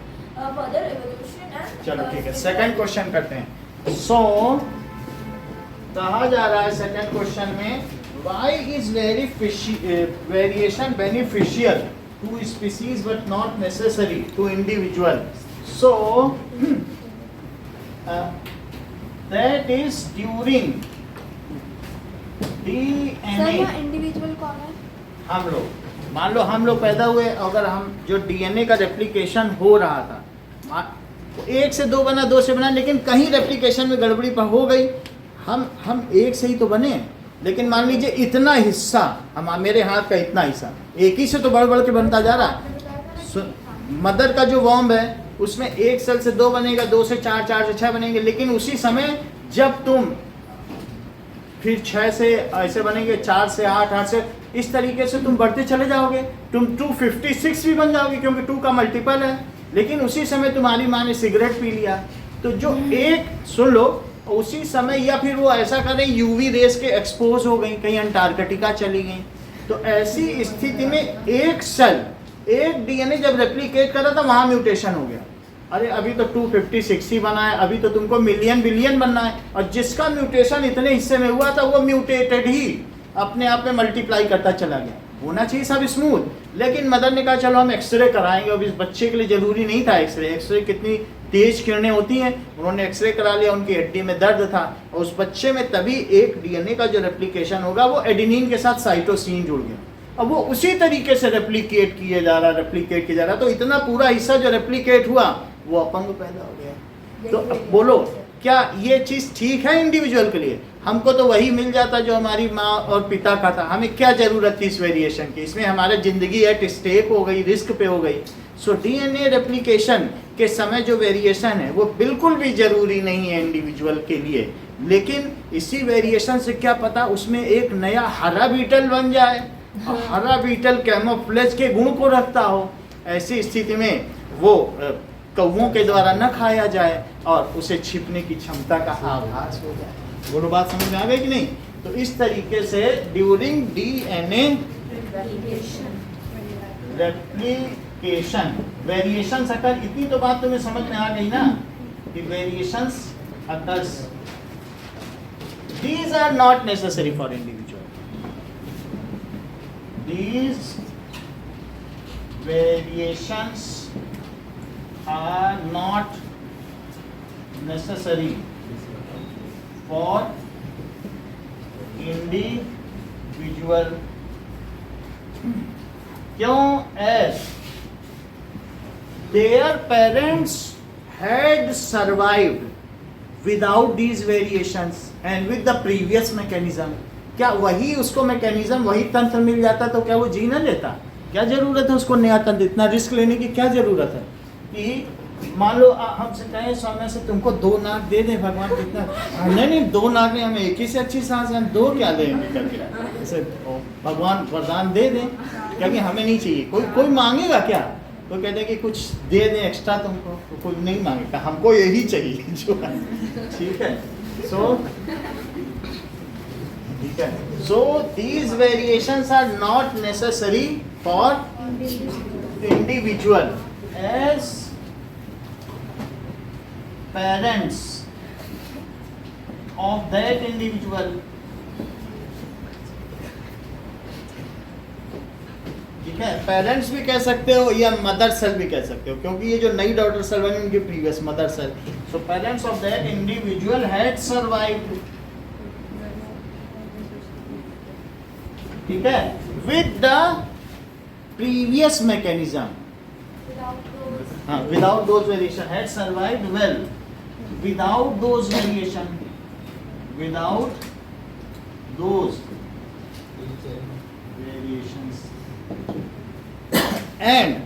further evolution and. चलो ठीक है, second question करते हैं। सो कहा जा रहा है second question में, why is variation beneficial to species but not necessary to individual. So that is during sir DNA. यहाँ इंडिविजुअल कौन है? हम लोग, मान लो हम लोग पैदा हुए, अगर हम जो डीएनए का रेप्लिकेशन हो रहा था, एक से दो बना, दो से बना, लेकिन कहीं रेप्लिकेशन में गड़बड़ी पर हो गई, हम एक से ही तो बने, लेकिन मान लीजिए इतना हिस्सा, हम मेरे हाथ का इतना हिस्सा एक ही से तो बढ़ बढ़ के बनता जा रहा है। मदर का जो वॉम्ब है उसमें एक सेल से दो बनेगा, दो से चार, चार से छह बनेंगे, लेकिन उसी समय जब तुम फिर 6 से ऐसे बनेंगे, 4 से 8, 8 से, इस तरीके से तुम बढ़ते चले जाओगे, तुम 256 भी बन जाओगे क्योंकि 2 का मल्टीपल है। लेकिन उसी समय तुम्हारी माँ ने सिगरेट पी लिया, तो जो एक सुन लो, उसी समय या फिर वो ऐसा करें यूवी रेस के एक्सपोज हो गई, कहीं अंटार्कटिका चली गई, तो ऐसी स्थिति में एक सेल, एक डीएनए जब रेप्लिकेट कर रहा था वहाँ म्यूटेशन हो गया। अरे अभी तो 256 ही बना है, अभी तो तुमको मिलियन बिलियन बनना है, और जिसका म्यूटेशन इतने हिस्से में हुआ था वो म्यूटेटेड ही अपने आप में मल्टीप्लाई करता चला गया। होना चाहिए सब स्मूथ, लेकिन मदर ने कहा चलो हम एक्सरे कराएंगे। अब इस बच्चे के लिए जरूरी नहीं था एक्सरे कितनी तेज किरणें होती हैं, उन्होंने एक्सरे करा लिया, उनकी हड्डी में दर्द था, और उस बच्चे में तभी एक डीएनए का जो रेप्लिकेशन होगा वो एडेनिन के साथ साइटोसिन जुड़ गया, अब वो उसी तरीके से रेप्लिकेट किया जा रहा, तो इतना पूरा हिस्सा जो रेप्लिकेट हुआ वो अपंग पैदा हो गया। तो अब बोलो क्या ये चीज़ ठीक है इंडिविजुअल के लिए? हमको तो वही मिल जाता जो हमारी माँ और पिता का था, हमें क्या ज़रूरत थी इस वेरिएशन की? इसमें हमारी ज़िंदगी एट स्टेक हो गई, रिस्क पे हो गई। सो डीएनए रेप्लिकेशन के समय जो वेरिएशन है वो बिल्कुल भी ज़रूरी नहीं है इंडिविजुअल के लिए, लेकिन इसी वेरिएशन से क्या पता उसमें एक नया हरा बीटल बन जाए, और हरा बीटल कैमोफ्लेज के गुण को रखता हो। ऐसी स्थिति में वो कौवों के द्वारा न खाया जाए और उसे छिपने की क्षमता का आभास हो जाए। बोलो बात समझ में आ गई कि नहीं? तो इस तरीके से ड्यूरिंग डीएनए रेप्लिकेशन वेरिएशंस अकर, इतनी तो बात तुम्हें समझ में आ गई ना कि variations occurs, these are not necessary for individual, these variations are not necessary for individual, क्यों? As their parents had survived without these variations and with the previous mechanism. क्या वही उसको मैकेनिज्म, वही तंत्र मिल जाता तो क्या वो जी न लेता? क्या जरूरत है उसको नया तंत्र, इतना रिस्क लेने की क्या जरूरत है? कि मान लो हमसे कहें स्वामी से तुमको 2 नाक दे दें भगवान, कितना? नहीं, 2 नाक नहीं, हमें एक ही से अच्छी सांस है, 2 क्या देंगे करके, ऐसे भगवान वरदान दे दें, क्योंकि हमें नहीं चाहिए। कोई मांगेगा क्या? कोई कहते हैं कि कुछ दे दें एक्स्ट्रा तुमको, तो कोई नहीं मांगेगा, हमको यही चाहिए जो है, ठीक है? So these variations are not necessary for individual as parents of that individual, ठीक है? पेरेंट्स भी कह सकते हो या मदर सेल भी कह सकते हो, क्योंकि ये जो नई डॉटर सेल बनी उनकी previous mother cell. So parents of that individual had survived, ठीक है, with the previous mechanism, without those variation, had survived well without those variation, without those variations, and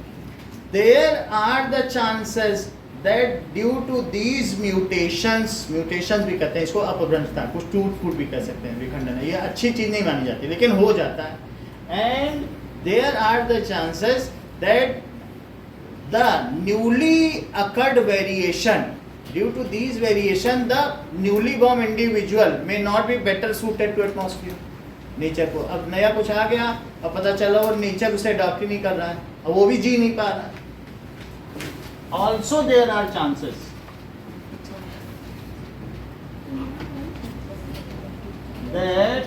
there are the chances that due to these mutations भी कहते हैं इसको, अपभ्रंशता, कुछ टूट फूट भी कह सकते हैं, विखंडन, ये अच्छी चीज नहीं मानी जाती लेकिन हो जाता है। and there are the chances that the newly occurred variation, due to these variation the newly born individual may not be better suited to atmosphere, nature को। अब नया कुछ आ गया, अब पता चला और नेचर उसे अडॉप्ट ही नहीं कर रहा है, अब वो भी जी नहीं पा रहा है। Also there are chances that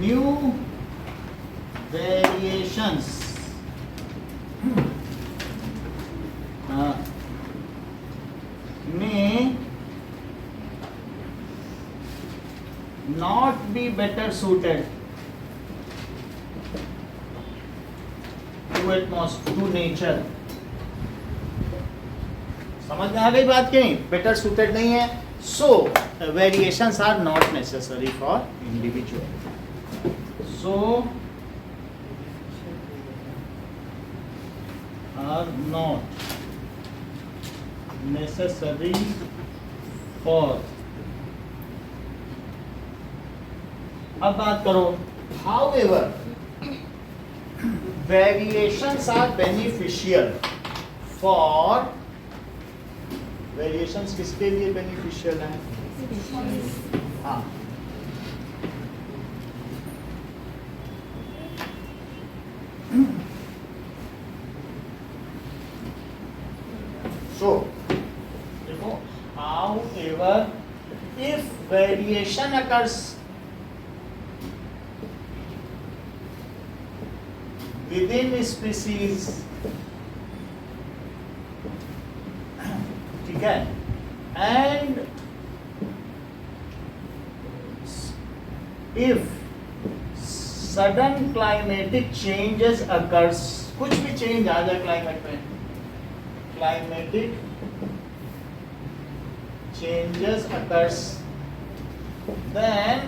new variations may not be better suited to atmosphere, to nature. समझ में आ गई बात की नहीं? बेटर सूटेड नहीं है, so variations are not necessary for individual, so are not necessary for. अब बात करो, however variations are beneficial for, variations किसके लिए beneficial है? हाँ, so देखो, however if variation occurs within species, ठीक है, and if sudden climatic changes occurs, कुछ भी चेंज आ जाए क्लाइमेट में, climatic changes occurs, then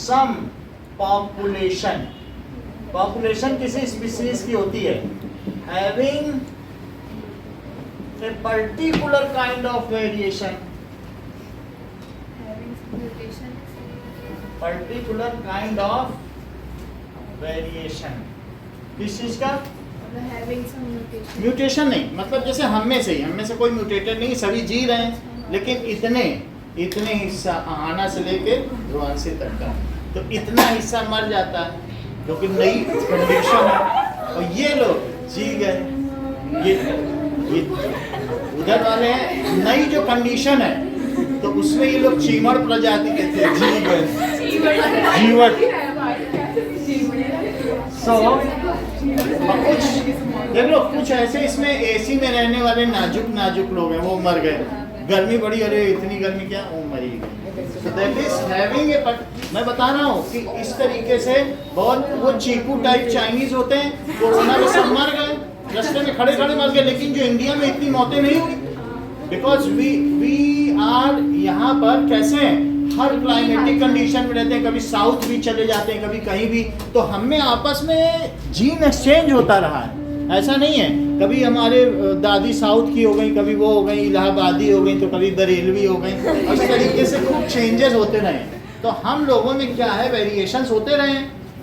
some population किसी स्पीसीज की होती है, having a particular kind of variation, particular kind of variation, किस चीज का? म्यूटेशन नहीं, मतलब जैसे हम में से कोई म्यूटेटेड नहीं, सभी जी रहे हैं, लेकिन इतने हिस्सा आना से लेके ध्रुवांशी तक का, तो इतना हिस्सा मर जाता है, क्योंकि नई कंडीशन है, और ये लोग जी गए। ये उधर वाले हैं, नई जो कंडीशन है तो उसमें ये लोग चीमड़ प्रजाति कहते हैं, जी गए, जीवट। सो देख लो कुछ ऐसे इसमें एसी में रहने वाले नाजुक लोग हैं, वो मर गए। गर्मी बड़ी, अरे इतनी गर्मी क्या, वो मरी गई। So that is having a मैं बता रहा हूँ कि इस तरीके से बहुत वो चीकू टाइप चाइनीज होते हैं, कोरोना में सब मर गए, रास्ते में खड़े खड़े मर गए, लेकिन जो इंडिया में इतनी मौतें नहीं हुई, बिकॉज वी आर यहाँ पर कैसे हैं, हर क्लाइमेटिक कंडीशन में रहते हैं, कभी साउथ भी चले जाते हैं, कभी कहीं भी, तो हमें आपस में जीन एक्सचेंज होता रहा है। ऐसा नहीं है, कभी हमारे दादी साउथ की हो गई, कभी वो हो गई इलाहाबादी हो गई, तो कभी बरेलवी हो गई, इस तरीके से खूब चेंजेस होते रहे। तो हम लोगों में क्या है, वेरिएशंस होते रहे,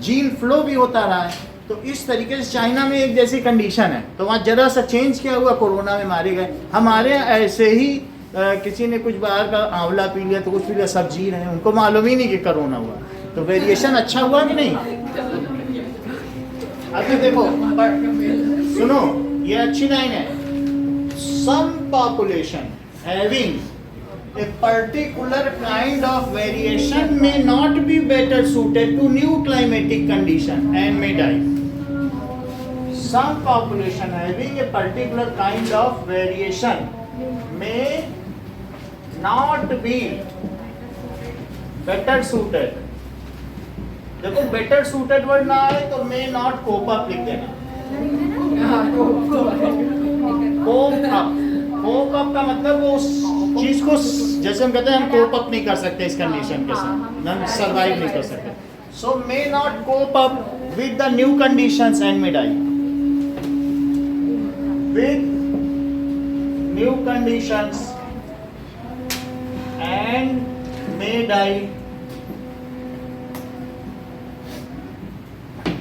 जीन फ्लो भी होता रहा है। तो इस तरीके से चाइना में एक जैसी कंडीशन है, तो वहाँ जरा सा चेंज किया हुआ, कोरोना में मारे गए। हमारे ऐसे ही किसी ने कुछ बाहर का आंवला पी लिया, तो कुछ पी लिया, सब जी रहे हैं, उनको मालूम ही नहीं कि कोरोना हुआ। तो वेरिएशन अच्छा हुआ कि नहीं? अभी देखो सुनो, ये अच्छी लाइन है, some population having a particular kind of variation may not be better suited to new climatic condition and may die. Some population having a particular kind of variation may not be better suited. देखो better suited word ना आए तो मे not cope up लिख देना। Cope up का मतलब वो उस चीज को, जैसे हम कहते हैं हम कोप अप नहीं कर सकते इस कंडीशन के साथ, हम सर्वाइव नहीं कर सकते। So may not cope up with the new conditions and may die. With new conditions and may die,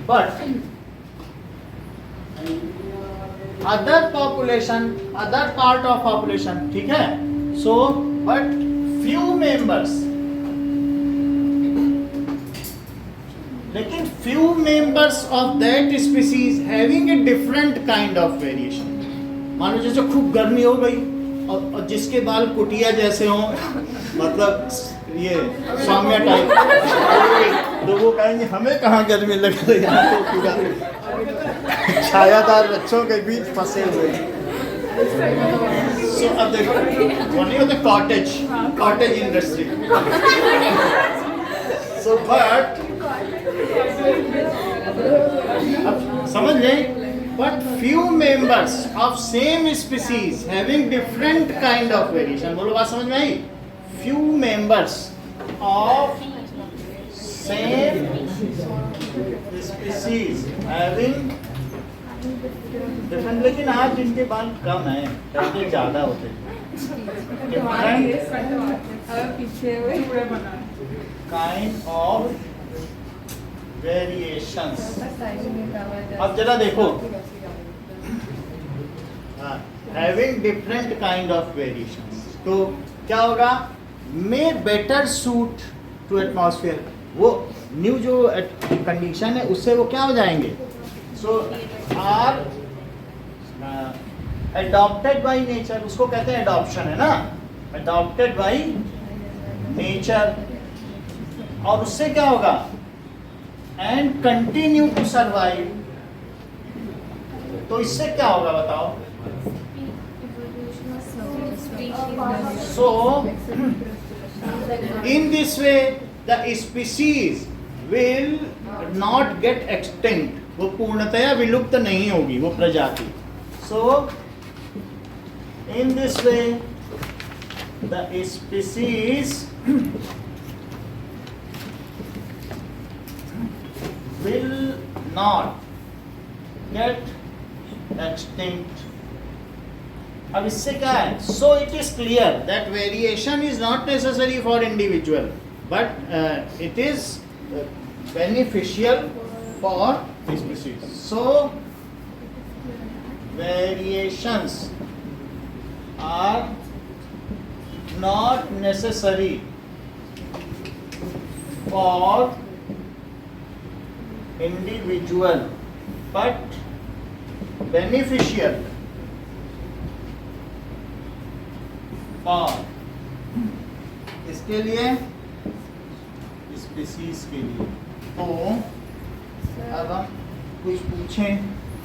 but other population, other part of population, ठीक है, so but few members, लेकिन few members of that species having a different kind of variation। मान लो जैसे खूब गर्मी हो गई और जिसके बाल कुटिया जैसे हों, मतलब ये सौम्या टाइप, तो वो कहेंगे हमें कहाँ गर्मी लग रही है, तो पूरा छायादार बच्चों के बीच फंसे हुए। So, अब देखो वो नहीं होते कॉटेज इंडस्ट्री। So but अब समझ लें, but few members of same species having different kind of variation। बोलो बात समझ में आई? Few members of same species having different, लेकिन आज जिनके बाल कम है, पहले ज्यादा होते kind of variations। अब जरा देखो, having different kind of variations, तो क्या होगा, may better suit to atmosphere। वो न्यू जो कंडीशन है उससे वो क्या हो जाएंगे, सो आर adopted by nature, उसको कहते हैं adoption, है ना, adopted by nature। और उससे क्या होगा, and continue to survive। तो इससे क्या होगा बताओ, so in this way the species will not get extinct, वो पूर्णतया विलुप्त नहीं होगी वो प्रजाति। so in this way the species will not get extinct। अब इससे क्या है, so it is clear that variation is not necessary for individual, but it is beneficial for species। so variations are not necessary for individual but beneficial for, इसके लिए, species के लिए। तो अब हम कुछ पूछें,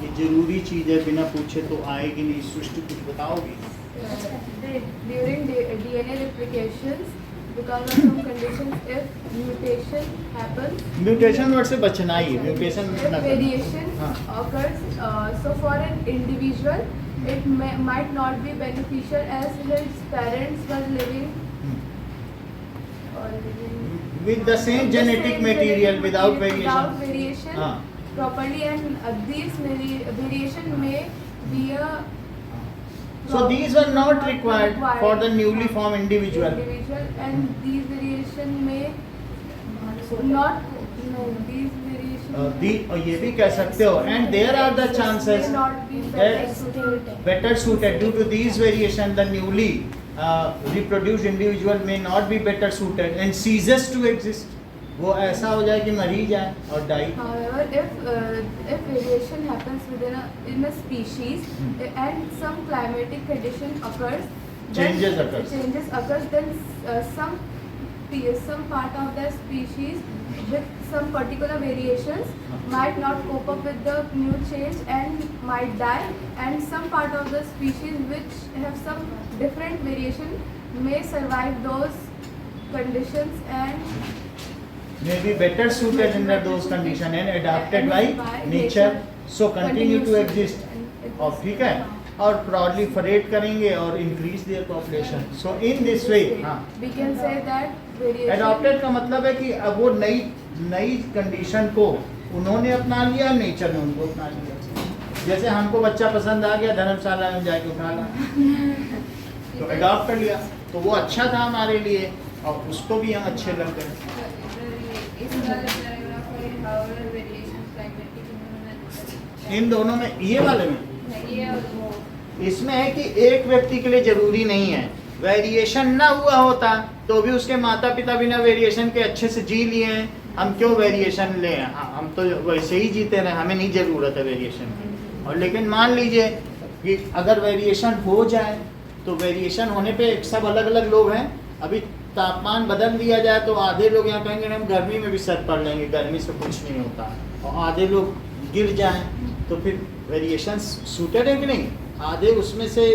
ये जरूरी चीज़ है, बिना पूछे तो आएगी नहीं। सृष्टि कुछ बताओगी? During DNA replications, because of some conditions, if mutation happens, mutation word से बचना ही है, म्यूटेशन if ना करना। variation हाँ। occurs, so for an individual, it might not be beneficial as his parents were living or living With the same genetic material without without variation. variation हाँ। properly, and these variation may be a So these were not required for the newly formed individual. and these variation may not these variation और ये भी कह सकते हो, and there are the chances may not be that better suited due to these variation, the newly reproduced individual may not be better suited and ceases to exist. वो ऐसा हो जाए कि मर ही जाए और die. However, if variation happens in a species and some climatic condition occurs, Changes occurs. then some part of the species with some particular variations might not cope up with the new change and might die, and some part of the species which have some different variation may survive those conditions and May be better suited under those conditions and adapted by nature, so continue to exist. और ठीक है, और proliferate करेंगे और increase their population. So in this way, हाँ, we can say that variation adopted का मतलब है कि अब वो नई कंडीशन को उन्होंने अपना लिया, नेचर ने उनको अपना लिया। जैसे हमको बच्चा पसंद आ गया, धर्मशाला में जाके उठा ला, तो अडॉप्ट कर लिया, तो वो अच्छा था हमारे लिए और उसको भी हम अच्छे लग गए। इन दोनों में, ये वाले में, इसमें है कि एक व्यक्ति के लिए जरूरी नहीं है, वेरिएशन ना हुआ होता तो भी उसके माता पिता बिना वेरिएशन के अच्छे से जी लिए हैं, हम क्यों वेरिएशन लें? हम तो वैसे ही जीते रहे, हमें नहीं ज़रूरत है वेरिएशन की। और लेकिन मान लीजिए कि अगर वेरिएशन हो जाए तो वेरिएशन होने पे सब अलग अलग लोग हैं, अभी तापमान बदल दिया जाए तो आधे लोग यहाँ कहेंगे हम गर्मी में भी सर पड़ लेंगे, गर्मी से कुछ नहीं होता, और आधे लोग गिर जाएं तो फिर वेरिएशन सूटेड है कि नहीं? आधे उसमें से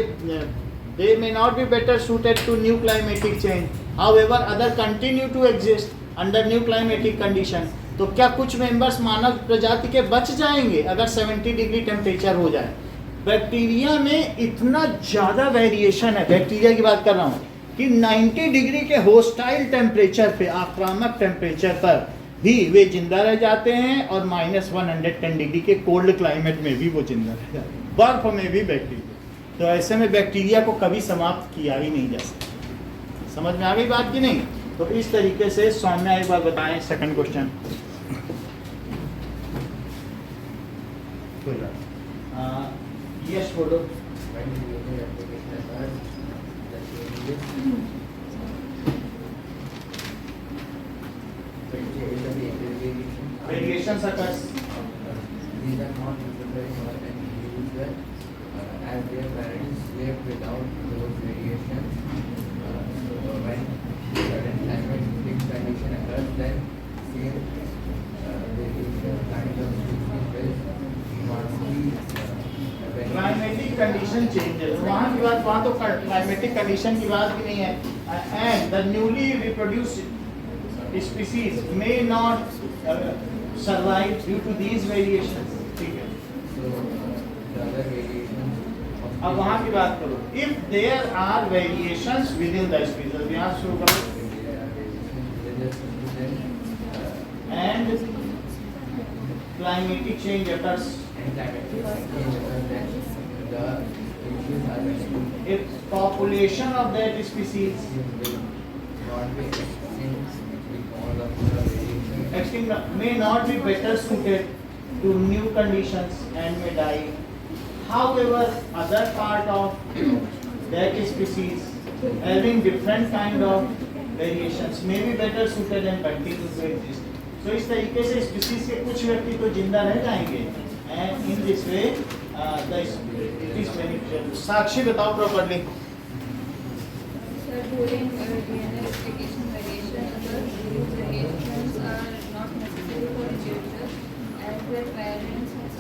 they may not be better suited to new climatic change, however other continue to exist under new climatic condition. तो क्या कुछ मेंबर्स मानव प्रजाति के बच जाएंगे अगर 70 डिग्री टेम्परेचर हो जाए? बैक्टीरिया में इतना ज़्यादा वेरिएशन है, बैक्टीरिया की बात कर रहा हूँ, कि 90 डिग्री के होस्टाइल टेम्परेचर पे, आक्रामक टेम्परेचर पर भी वे जिंदा रह जाते हैं, और -110 डिग्री के कोल्ड क्लाइमेट में भी वो जिंदा रह जाते हैं, बर्फ में भी बैक्टीरिया। तो ऐसे में बैक्टीरिया को कभी समाप्त किया ही नहीं जा सकता। समझ में आ गई बात की नहीं? तो इस तरीके से सौम्या एक बार बताएं सेकंड क्वेश्चन। यस बोलो। Variations occurs. These are not necessary for an individual as their parents live without those variations. So when certain climatic condition occurs, then same variation kind of species will not be climatic condition changes, वहाँ की बात, वहाँ तो climatic condition की बात भी नहीं है, and the newly reproduced species may not survive due to these variations. ठीक है, so the other variations. अब वहाँ की बात करो, if there are variations within the species, यहाँ शुरू करो, and climatic change occurs, and climatic change occurs, then the species are extinct. if population of that species Will not be extinct because of the variation. extinct may not be better suited to new conditions and may die. However, other part of that species having different kind of variations may be better suited and continue to exist. So इस तरीके से species के कुछ व्यक्ति तो जिंदा रह जाएंगे, and in this way it is beneficial. साक्षी बताओ properly. Sir, during DNA replication variation, these variations are not necessary for individuals as their parents have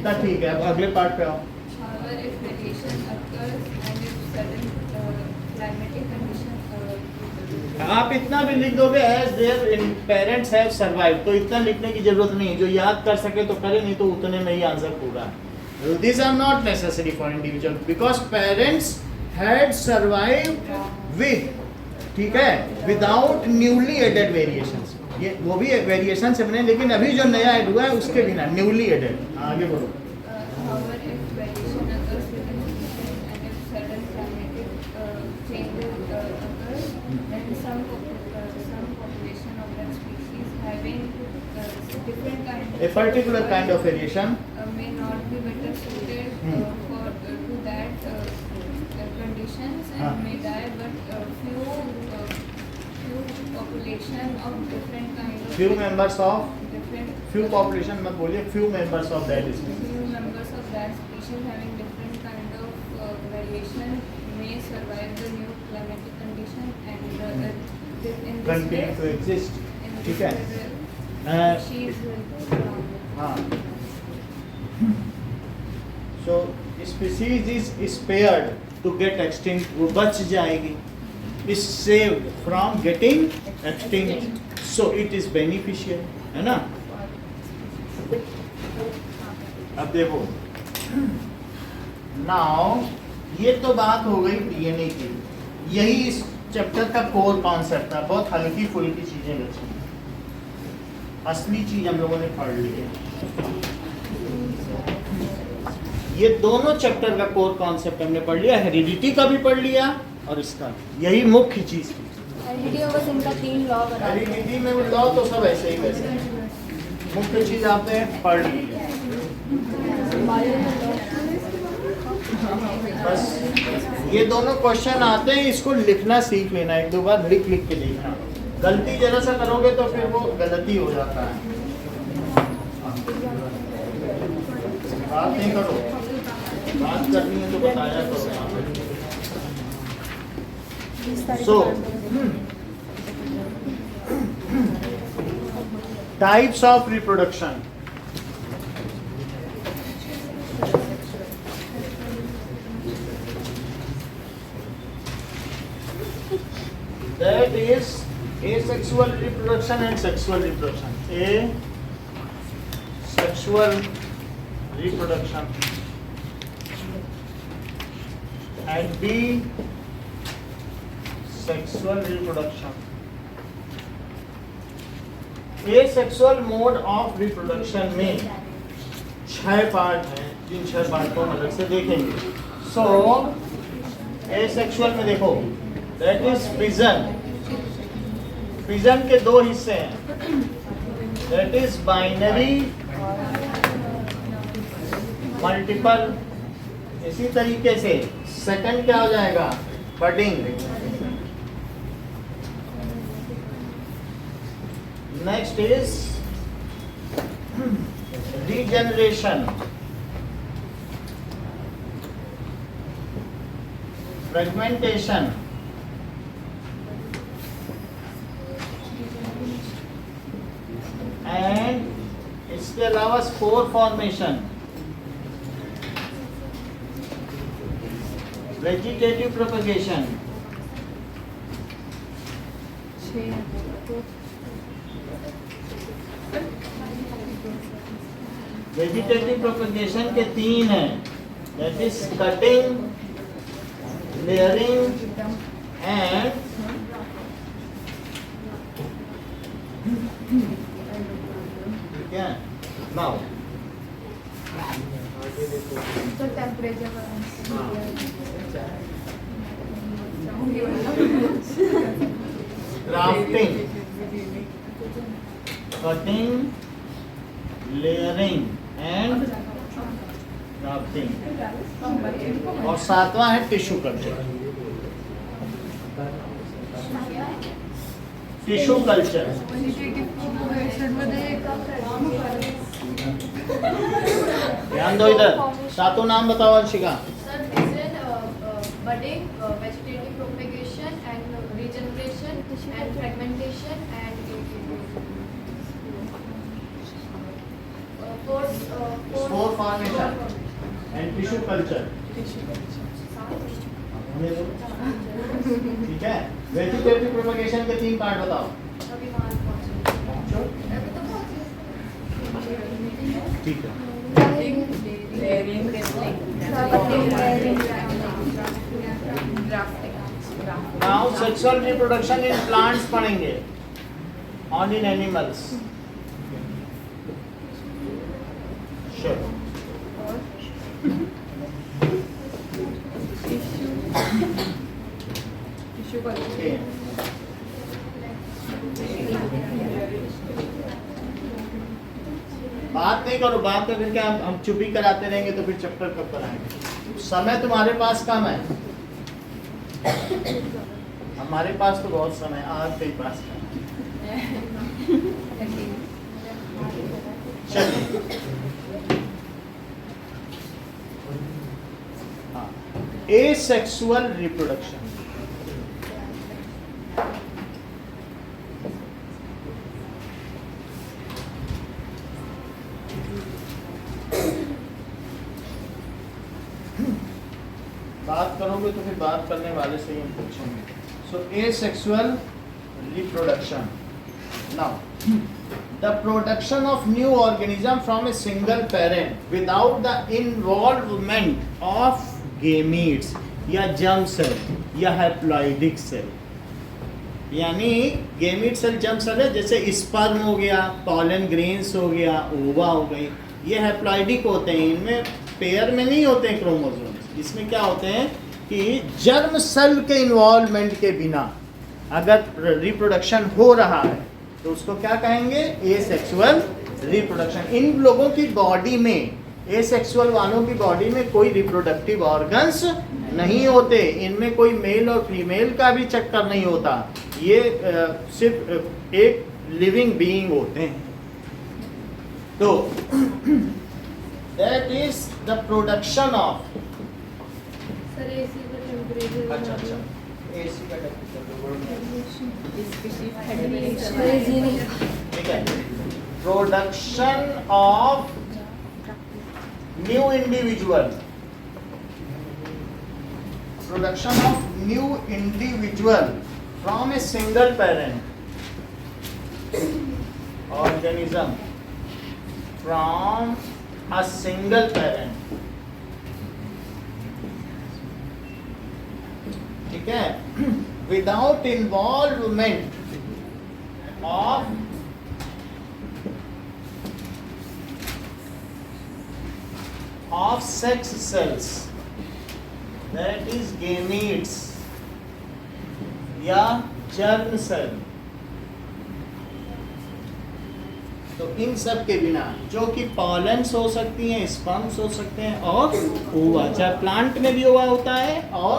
इतना ठीक है। अब अगले पार्ट पे आओ। However, if variation occurs and if sudden climatic condition आप इतना भी लिख दोगे as their parents have survive, तो इतना लिखने की जरूरत नहीं है। जो याद कर सके तो करे, नहीं तो उतने में ही आंसर पूरा है। These are not necessary for individual because parents had survived with, ठीक है, without newly added variations। ये वो भी वेरिएशन से बने, लेकिन अभी जो नया ऐड हुआ है उसके बिना, न्यूली एडेड। आगे बोलो। however, if variation occurs within a season and if sudden climatic changes occurs, then some population of that species having different kind A particular kind of variation may not be better suited for to that conditions and may die, but few population of different kind of few members of different few population मत बोलिए, few members of that species few members of that species having different kind of variation may survive the new climatic condition and in this continue to way, exist। in ठीक this है। way, Uh, हाँ, so species is spared to get extinct, वो बच जाएगी, is saved from getting extinct, so it is beneficial, है ना। अब देखो, now ये तो बात हो गई डीएनए की, यही इस चैप्टर का कोर कॉन्सेप्ट था। बहुत हल्की फुल्की चीजें बची, असली चीज हम लोगों ने पढ़ ली है। ये दोनों चैप्टर का कोर कॉन्सेप्ट हमने पढ़ लिया, हेरिडिटी का भी पढ़ लिया और इसका, यही मुख्य चीज थी। हेरिडिटी में बस इनका 3 लॉ बना दिया। हेरिडिटी में लॉ तो सब ऐसे ही वैसे, मुख्य चीज आपने पढ़ ली है। बस ये दोनों क्वेश्चन आते हैं, इसको लिखना सीख लेना, एक दो बार लिख लिख के देखना। गलती जरा सा करोगे तो फिर वो गलती हो जाता है। बात नहीं करो, बात करनी है तो बताया करो। So, types of reproduction. That is asexual reproduction and sexual reproduction. Asexual reproduction and B sexual reproduction. Asexual mode of reproduction में 6 पार्ट हैं, जिन 6 पार्ट को अलग से देखेंगे। So asexual में देखो, that is fission. फिजन के 2 हिस्से हैं, that is binary, मल्टीपल। इसी तरीके से सेकंड क्या हो जाएगा, budding. Next is regeneration, fragmentation, and इसके अलावा spore formation, vegetative propagation. Vegetative propagation के 3 हैं, that is cutting, layering and क्या नाउ तो temperature grafting, cutting, layering and grafting, और 7वां है टिश्यू कल्चर। टिश्यू कल्चर ध्यान दो इधर, 7 नाम बताओ Anshika. Sir, this is budding, vegetative propagation and regeneration and fragmentation and spore formation and tissue culture. ठीक है, वेजिटेटिव प्रोपगेशन के 3 पार्ट बताओ। ठीक है, now sexual reproduction in plants पढ़ेंगे, ऑन इन एनिमल्स। श्योर। बात नहीं करो, बात कर करके हम चुप ही कराते रहेंगे तो फिर चैप्टर कब कराएंगे। समय तुम्हारे पास कम है, हमारे पास तो बहुत समय, आज के पास कम है। चलिए, हाँ, एसेक्सुअल रिप्रोडक्शन। बात करोगे तो फिर बात करने वाले से ही हम पूछेंगे। So asexual reproduction. Now the production of new organism from a single parent without the involvement of gametes या जर्म सेल या हैप्लॉइडिक सेल। यानी गेमीट सेल जर्म सेल है, जैसे स्पर्म हो गया, पॉलन ग्रेन्स हो गया, ओवा हो गई, ये हैप्लॉइडिक होते हैं। इनमें पेयर में नहीं होते हैं क्रोमोसोम्स। इसमें क्या होते हैं कि जर्म सेल के इन्वॉल्वमेंट के बिना अगर रिप्रोडक्शन हो रहा है तो उसको क्या कहेंगे, एसेक्सुअल रिप्रोडक्शन। इन लोगों की बॉडी में, एसेक्सुअल वालों की बॉडी में कोई रिप्रोडक्टिव ऑर्गन्स नहीं होते, इनमें कोई मेल और फीमेल का भी चक्कर नहीं होता, ये सिर्फ एक लिविंग बीइंग होते हैं। तो that is the production of, sir AC का टेम्परेचर अच्छा एसी का ठीक है, production of new individual, production of new individual from a single parent organism, from a single parent. ठीक है, without involvement of sex cells, that is gametes या germ cell। तो इन सब के बिना, जो कि पॉलेंस हो सकती हैं, स्पर्म्स हो सकते हैं और ओवा, चाहे प्लांट में भी ओवा होता है और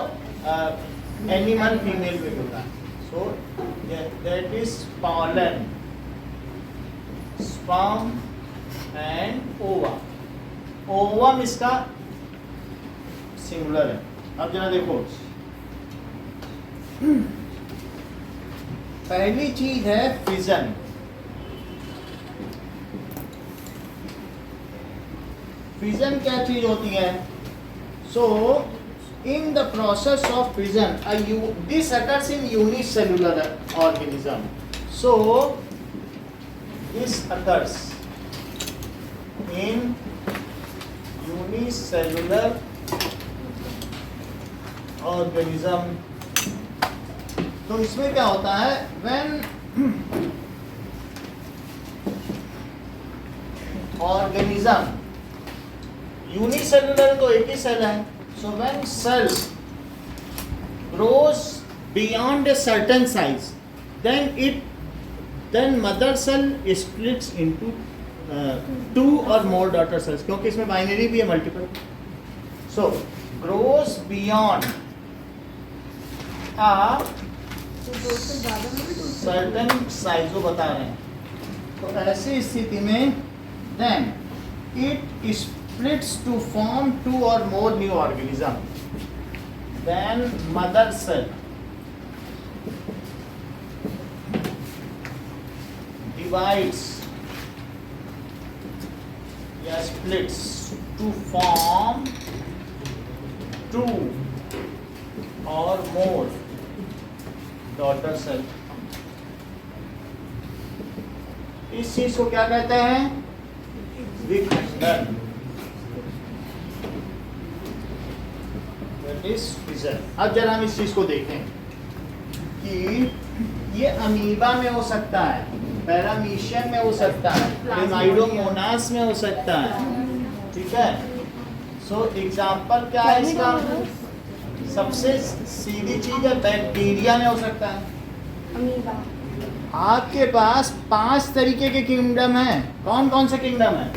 एनिमल फीमेल में भी होता है। सो that is pollen, sperm and ओवा। ओवम इसका सिंगुलर है। अब जरा देखो, पहली चीज है फिजन। फिजन क्या चीज होती है? So in the process of fission, this occurs in unicellular organism. So this occurs in unicellular organism। तो इसमें क्या होता है, when organism, unicellular तो एक ही सेल है, so when cell grows beyond a certain size, then mother cell splits into 2 or more daughter cells, क्योंकि इसमें बाइनरी भी है, multiple. So grows beyond a certain size वो बता रहे हैं। तो ऐसी स्थिति में then it splits to form 2 or more new organism, then mother cell divides splits to form 2 or more daughter cell. इस चीज को क्या कहते हैं? विखंडन. That is fission. अब जरा हम इस चीज को देखें कि ये अमीबा में हो सकता है, पैरामीशियन में हो सकता है, प्लाज्मोमोनास में हो सकता है. ठीक है. सो एग्जाम्पल क्या है इसका? सबसे सीधी चीज है बैक्टीरिया में हो सकता है. अमीबा. आपके पास 5 तरीके के किंगडम है. कौन कौन से किंगडम है?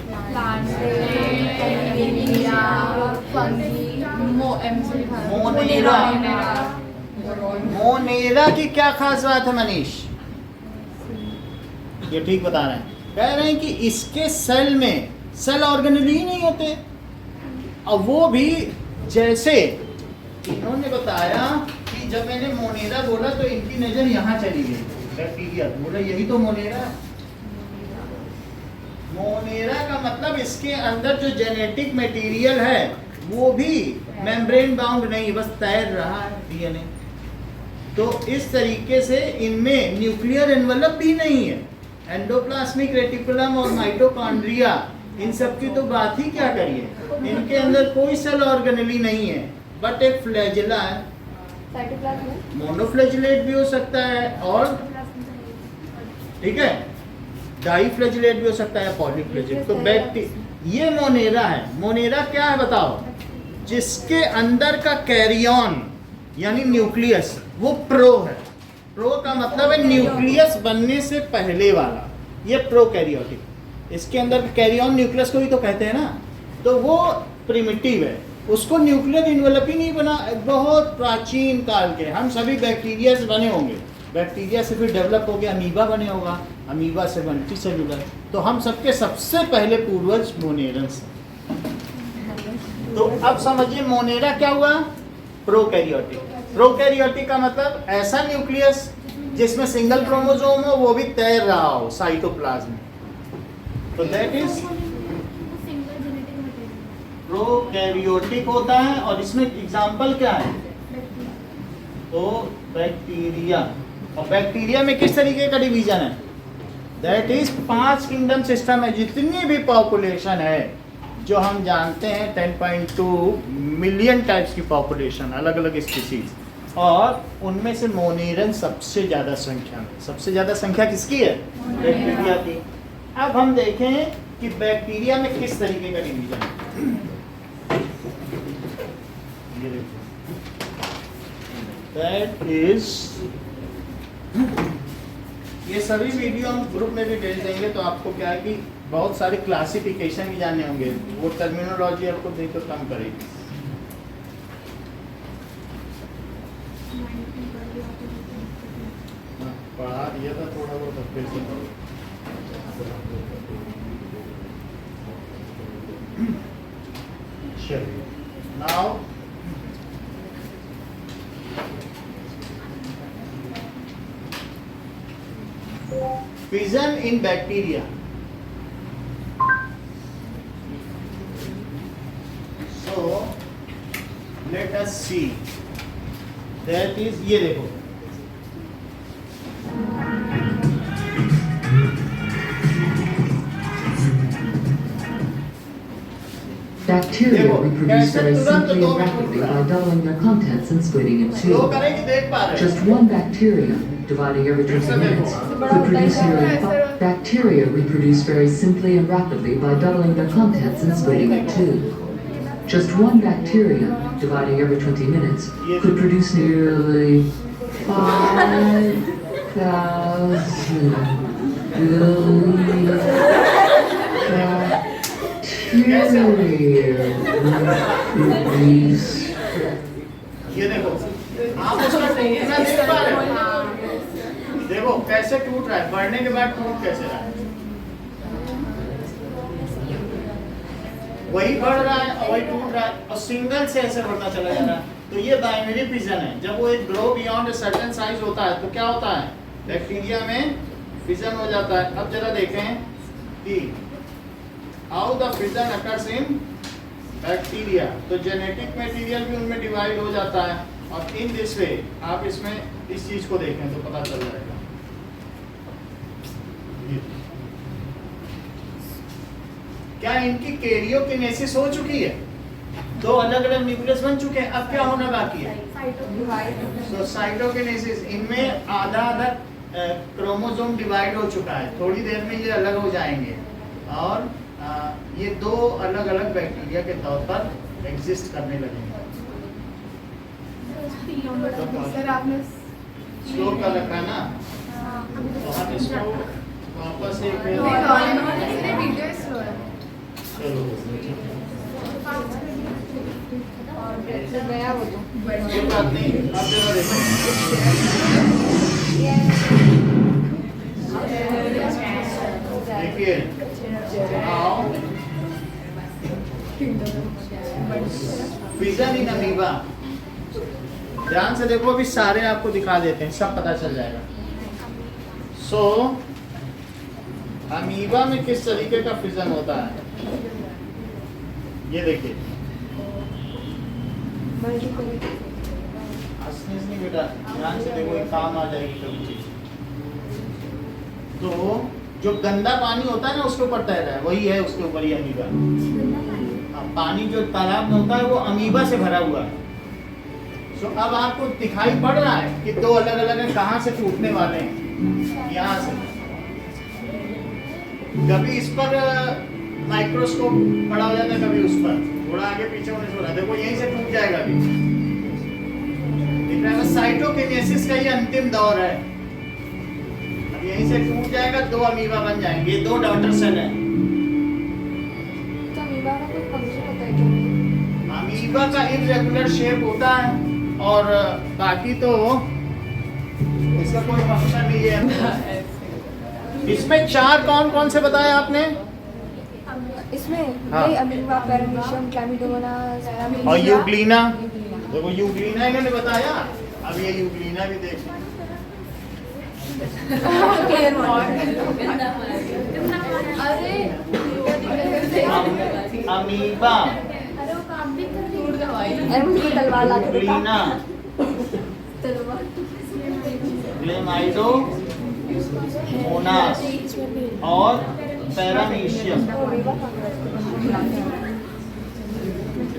मोनेरा. मोनेरा की क्या खास बात है मनीष? ये ठीक बता रहे हैं. कह रहे हैं कि इसके सेल में सेल ऑर्गेनेल ही नहीं होते. अब वो भी जैसे इन्होंने बताया कि जब मैंने मोनेरा बोला तो इनकी नजर यहाँ चली गई. बैक्टीरिया बोला यही तो मोनेरा. मोनेरा का मतलब इसके अंदर जो जेनेटिक मटेरियल है वो भी मेम्ब्रेन बाउंड नहीं, बस तैर रहा है डीएनए. तो इस तरीके से इनमें न्यूक्लियर एनवलप भी नहीं है. एंडोप्लाज्मिक रेटिकुलम और माइटोकॉन्ड्रिया, इन सब की तो बात ही क्या करिए. इनके अंदर कोई सेल ऑर्गेनेल ही नहीं है, बट एक फ्लैजेला है. साइटोप्लाज्म. मोनोफ्लैजेलेट भी हो सकता है और ठीक है डाईफ्लैजेलेट भी हो सकता है, पॉलीफ्लैजेलेट. तो ये मोनेरा है. मोनेरा क्या है बताओ? जिसके अंदर का कैरियन यानी न्यूक्लियस वो प्रो है. प्रो का मतलब है न्यूक्लियस बनने से पहले वाला. ये प्रोकैरियोटिक. इसके अंदर कैरियन न्यूक्लियस को ही तो कहते हैं ना. तो वो प्रिमिटिव है, उसको न्यूक्लियर इन्वेलप ही नहीं बना. बहुत प्राचीन काल के हम सभी बैक्टीरिया से बने होंगे. बैक्टीरिया से फिर डेवलप हो गया अमीबा बने होगा, अमीबा से मल्टीसेलुलर. तो हम सबके सबसे पहले पूर्वज मोनेरन्स. तो अब समझिए मोनेरा क्या हुआ? प्रोकैरियोटिक. प्रोकैरियोटिक का मतलब ऐसा न्यूक्लियस जिसमें सिंगल क्रोमोसोम हो, वो भी तैर रहा हो साइटोप्लाज्म. तो दैट इज प्रोकैरियोटिक होता है. और इसमें एग्जाम्पल क्या है? तो बैक्टीरिया. और बैक्टीरिया में किस तरीके का डिवीजन है? दैट इज 5 किंगडम सिस्टम है. जितनी भी पॉपुलेशन है जो हम जानते हैं 10.2 मिलियन टाइप्स की पॉपुलेशन, अलग अलग स्पीसीज, और उनमें से मोनेरन सबसे ज़्यादा संख्या में. सबसे ज़्यादा संख्या किसकी है? बैक्टीरिया की. अब हम देखें कि बैक्टीरिया में किस तरीके का डिवीजन है. ये देखो दैट इज, ये सभी वीडियो हम ग्रुप में भी भेज देंगे. तो आपको क्या है कि बहुत सारे क्लासिफिकेशन भी जानने होंगे. वो टर्मिनोलॉजी आपको देखकर कम करेगी. पढ़ा दिया था थोड़ा बहुत, फिर से पढ़ो. चलिए now fission in bacteria. So let us see. That is, ये देखो Bacteria reproduce very simply and rapidly by doubling their contents and splitting in flow two. करेंगे देख पा रहे Just one bacteria, dividing every 20 minutes, could produce nearly bacteria reproduce very simply and rapidly by doubling their contents and splitting in two. Just one bacteria, dividing every 20 minutes, could produce nearly 5,000 billion bacteria reproduce. ये देखो आप उसका टूटना देख पा रहे हो. देखो कैसे टूट रहा है, बढ़ने के बाद टूट कैसे रहा है. वही बढ़ रहा है और वही टूट रहा है और सिंगल से ऐसे बढ़ता चला जा रहा है. तो ये बाइनरी फिजन है. जब वो एक grow beyond a certain size होता है तो क्या होता है? बैक्टीरिया में फिजन हो जाता है. अब जरा देखें कि how the fission occurs in bacteria. तो जेनेटिक मटेरियल भी उनमें डिवाइड हो जाता है, और इन दिस वे आप इसमें इस चीज को देखें तो पता चल जाएगा। क्या इनकी कैरियोकिनेसिस हो चुकी है? दो अलग अलग न्यूक्लियस बन चुके हैं, अब क्या होना बाकी है? तो साइटोकिनेसिस, इनमें आधा आधा क्रोमोसोम डिवाइड हो चुका है, थोड़ी देर में ये अलग हो जाएंगे और ये दो अलग अलग बैक्टीरिया के तौर पर एग्जिस्ट करने लगेंगे। सर आपने स्लो कर रखा है ना, तो हम इसको वापस एक वीडियो स्लो है। चलो गया वो तो कोई बात नहीं, अब जरा देखो देखिए फिजन इन अमीबा। ध्यान से देखो, अभी सारे आपको दिखा देते हैं, सब पता चल जाएगा। सो अमीबा में किस तरीके का फिजन होता है ये देखिए। हंसने से नहीं बेटा, ध्यान से देखो, एक काम आ जाएगी कभी चीज। तो जो गंदा पानी होता है ना उसके ऊपर तैर रहा है, वही है उसके ऊपर ये अमीबा। पानी जो तालाब में होता है वो अमीबा से भरा हुआ है। सो अब आपको दिखाई पड़ रहा है कि दो अलग अलग हैं, कहाँ से टूटने वाले हैं, यहाँ से। कभी इस पर माइक्रोस्कोप पड़ा हो जाता है, कभी उस पर, थोड़ा आगे पीछे होने से हो रहा है, देखो यहीं से टूट जाएगा अभी। दिख रहा है, साइटोकिनेसिस का ये अंतिम दौर है। अब यहीं से टूट जाएगा, दो अमीबा बन जाएंगे, ये दो डॉटर सेल हैं। तो अमीबा का कोई फंक्शन होता है क्या? अमीबा का इरेगुलर शेप होता है, और बाकी तो इसका कोई फंक्शन नहीं है। इसमें चार कौन कौन से बताए आपने? इसमें हाँ। वही अमीबा, पैरामीशियम, क्लैमिडोमोनास और यूग्लिना। देखो यूग्लिना इन्होंने बताया, अब ये यूग्लिना भी देख। अमीबा, अरे वो काम भी कर रही है। मुझे तलवार ला के देखा। यूग्लिना, ग्लेमाइडो मोनास और पैरामीशियम।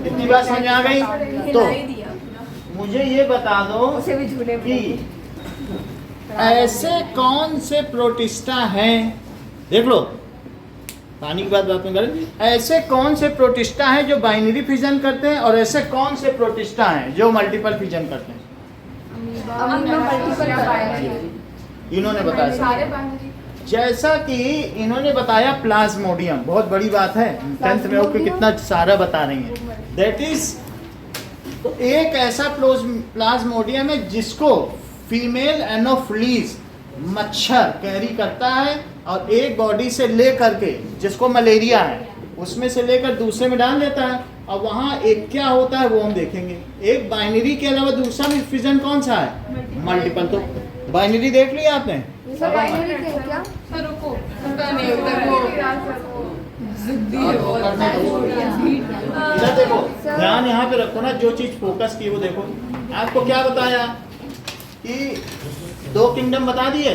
इतनी बात समझ आ गई? तो मुझे ये बता दो उसे भी झूले कि ऐसे कौन से प्रोटिस्टा हैं, देख लो पानी की बात में करें, ऐसे कौन से प्रोटिस्टा हैं जो बाइनरी फिजन करते हैं, और ऐसे कौन से प्रोटिस्टा हैं जो मल्टीपल फिजन करते हैं? इन्होंने बताया। सारे बाइनरी। जैसा कि इन्होंने बताया प्लाज्मोडियम, बहुत बड़ी बात है, 10th में होकर कितना सारा बता रही हैं। दैट इज, तो एक ऐसा प्लाज्मोडियम है जिसको फीमेल एनोफिलीज मच्छर कैरी करता है, और एक बॉडी से ले करके, जिसको मलेरिया है उसमें से लेकर दूसरे में डाल देता है, और वहाँ एक क्या होता है वो हम देखेंगे। एक बाइनरी के अलावा दूसरा में फिजन कौन सा है? मल्टीपल। तो बाइनरी देख लिया आपने? सब बाइनरी थे क्या? इधर देखो, ध्यान यहाँ पे रखो ना, जो चीज फोकस की वो देखो। आपको क्या बताया कि दो किंगडम बता दिए।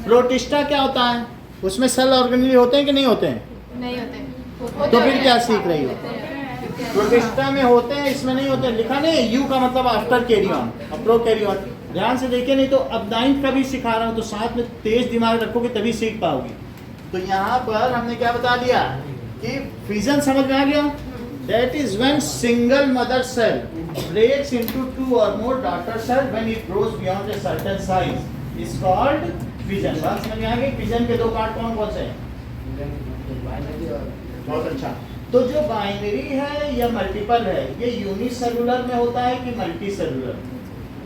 प्रोटिस्टा क्या होता है? उसमें सेल ऑर्गेनेल होते हैं कि नहीं होते हैं? नहीं होते। तो फिर क्या सीख रही हो? प्रोटिस्टा में होते हैं, इसमें नहीं होते। लिखा नहीं, यू का मतलब आफ्टर कैरियन और प्रो कैरियन। ध्यान से देखिए, नहीं तो अब 9th का भी सिखा रहा हूँ, तो साथ में तेज दिमाग रखोगे तभी सीख पाओगे। तो यहाँ पर हमने क्या बता दिया कि फिजन समझ में आ गया? That is when single mother cell breaks into 2 or more daughter cell when it grows beyond a certain size is called fission। बात समझ में आ गई? फिजन के दो पार्ट कौन कौन से हैं? बहुत अच्छा। तो जो बाइनरी है या मल्टीपल है, ये यूनिसेलुलर में होता है कि मल्टी सेलुलर?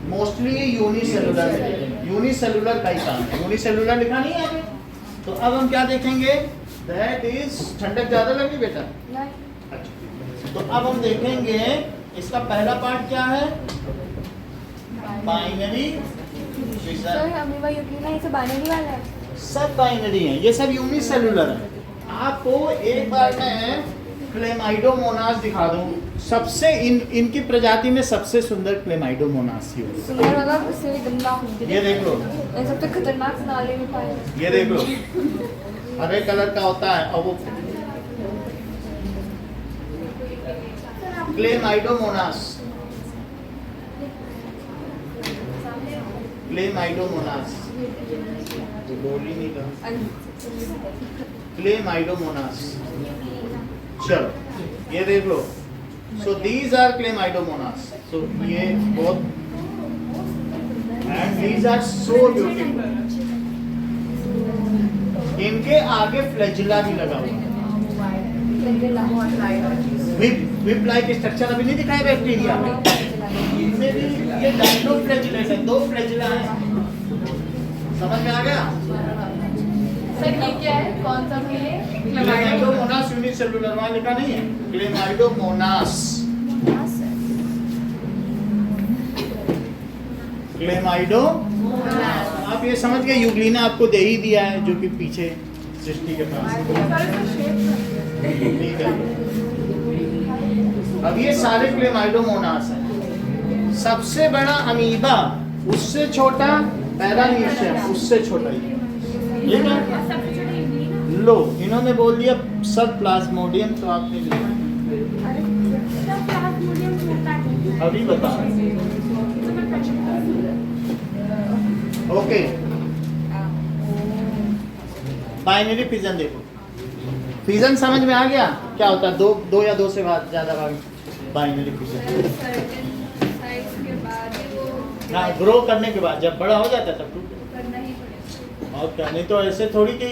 मोस्टली यूनिसेलुलर में। यूनिसेलुलर का ही काम है। यूनिसेलुलर लिखा नहीं है यहाँ पे? तो अब हम क्या देखेंगे? दैट इज, ठंडक ज्यादा लगी बेटा? अच्छा, तो अब हम देखेंगे इसका पहला पार्ट क्या है? Binary fission. अमीबा, यूग्लिना, ये सब बाइनरी वाला है। सब बाइनरी हैं, ये सब यूनिसेलुलर है। आपको एक बार मैं क्लेमाइडोमोनास दिखा दूं। सबसे इनकी प्रजाति में सबसे सुंदर क्लेमाइडोमोनास ही होती सुंदर मतलब उससे भी गंदा है। ये देख लो, ये सबसे खतरनाक नाले में पाए। ये देख लो, हरे कलर का होता है और वो क्लेमाइडोमोनास, क्लेमाइडोमोनास बोल ही नहीं था, क्लेमाइडोमोनास। चलो ये देख लो, so these are Chlamydomonas. So ये बहुत, and these are so beautiful. इनके आगे फ्लैजिला भी लगा हुआ है। विप लाइक स्ट्रक्चर अभी नहीं दिखाई बैक्टीरिया में, इनमें भी ये डायनोफ्लैजिलेट है, 2 फ्लैजिला है। समझ में आ गया? सर ये क्या है, कौन सा है? क्लेमाइडोमोनास यूनिसेलुलर, वहां लिखा नहीं है क्लेमाइडोमोनास। क्लेमाइडो, आप ये समझ गए, यूग्लिना आपको दे ही दिया है जो कि पीछे सृष्टि के पास। ठीक है, अब ये सारे क्लेमाइडोमोनास हैं। सबसे बड़ा अमीबा, उससे छोटा पैरामीशियम, उससे छोटा ही। ठीक है, लो इन्होंने बोल दिया सब प्लाज्मोडियम, तो आपने लिया अभी बता। ओके, बाइनरी फिजन देखो। फिजन समझ में आ गया क्या होता है? दो या दो से ज्यादा भाग, बाइनरी फिजन। साइज के बाद वो हाँ, ग्रो करने के बाद, जब बड़ा हो जाता है तब टूट करना ही पड़ेगा। और क्या, नहीं तो ऐसे थोड़ी कि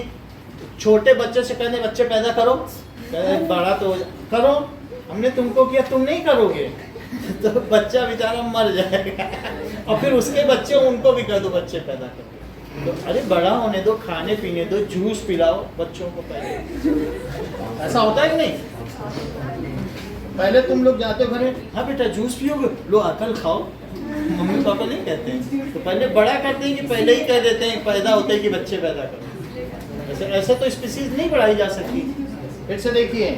छोटे बच्चे से कहने बच्चे पैदा करो, कहने बड़ा तो करो, हमने तुमको किया तुम नहीं करोगे तो बच्चा बेचारा मर जाएगा। और फिर उसके बच्चे, उनको भी कह दो बच्चे पैदा करो। तो अरे बड़ा होने दो, खाने पीने दो, जूस पिलाओ बच्चों को पहले। ऐसा होता है कि नहीं? पहले तुम लोग जाते हो घरे, हाँ बेटा जूस पियोगे, लो अकल खाओ, मम्मी पापा नहीं कहते हैं। तो पहले बड़ा करते हैं कि पहले ही कह देते हैं पैदा होते हैं कि बच्चे पैदा करो। ऐसे तो स्पीसीज नहीं बढ़ाई जा सकती। फिर से देखिए,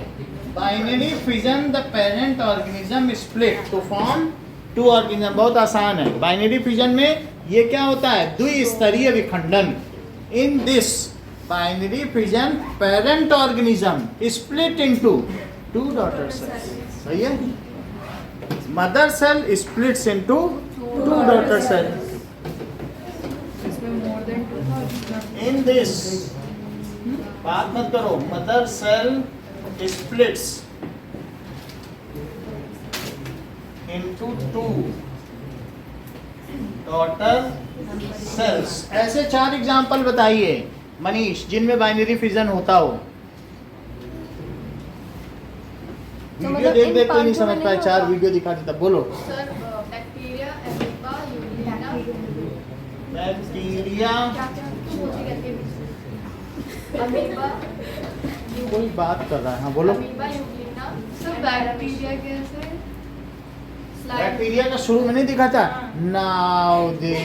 binary fission, the parent organism split to form 2 organism. बहुत आसान है। बाइनरी फिजन में ये क्या होता है? द्विस्तरीय विखंडन। In this binary fission parent organism split into 2 daughter cells. सही है? Mother cell splits into 2 daughter cells. In this, बात मत करो, mother cell splits into 2 daughter cells। ऐसे 4 एग्जाम्पल बताइए मनीष जिनमें बाइनरी फिजन होता हो। वीडियो देख देख के नहीं समझ पाए, 4 वीडियो दिखा देता। बोलो sir bacteria, amoeba, Euglena, bacteria, amoeba, कोई बात कर रहा है। हाँ बोलो। Amoeba, Euglena. सर बैक्टीरिया कैसे? बैक्टीरिया का शुरू में नहीं दिखा था? नाउ दिस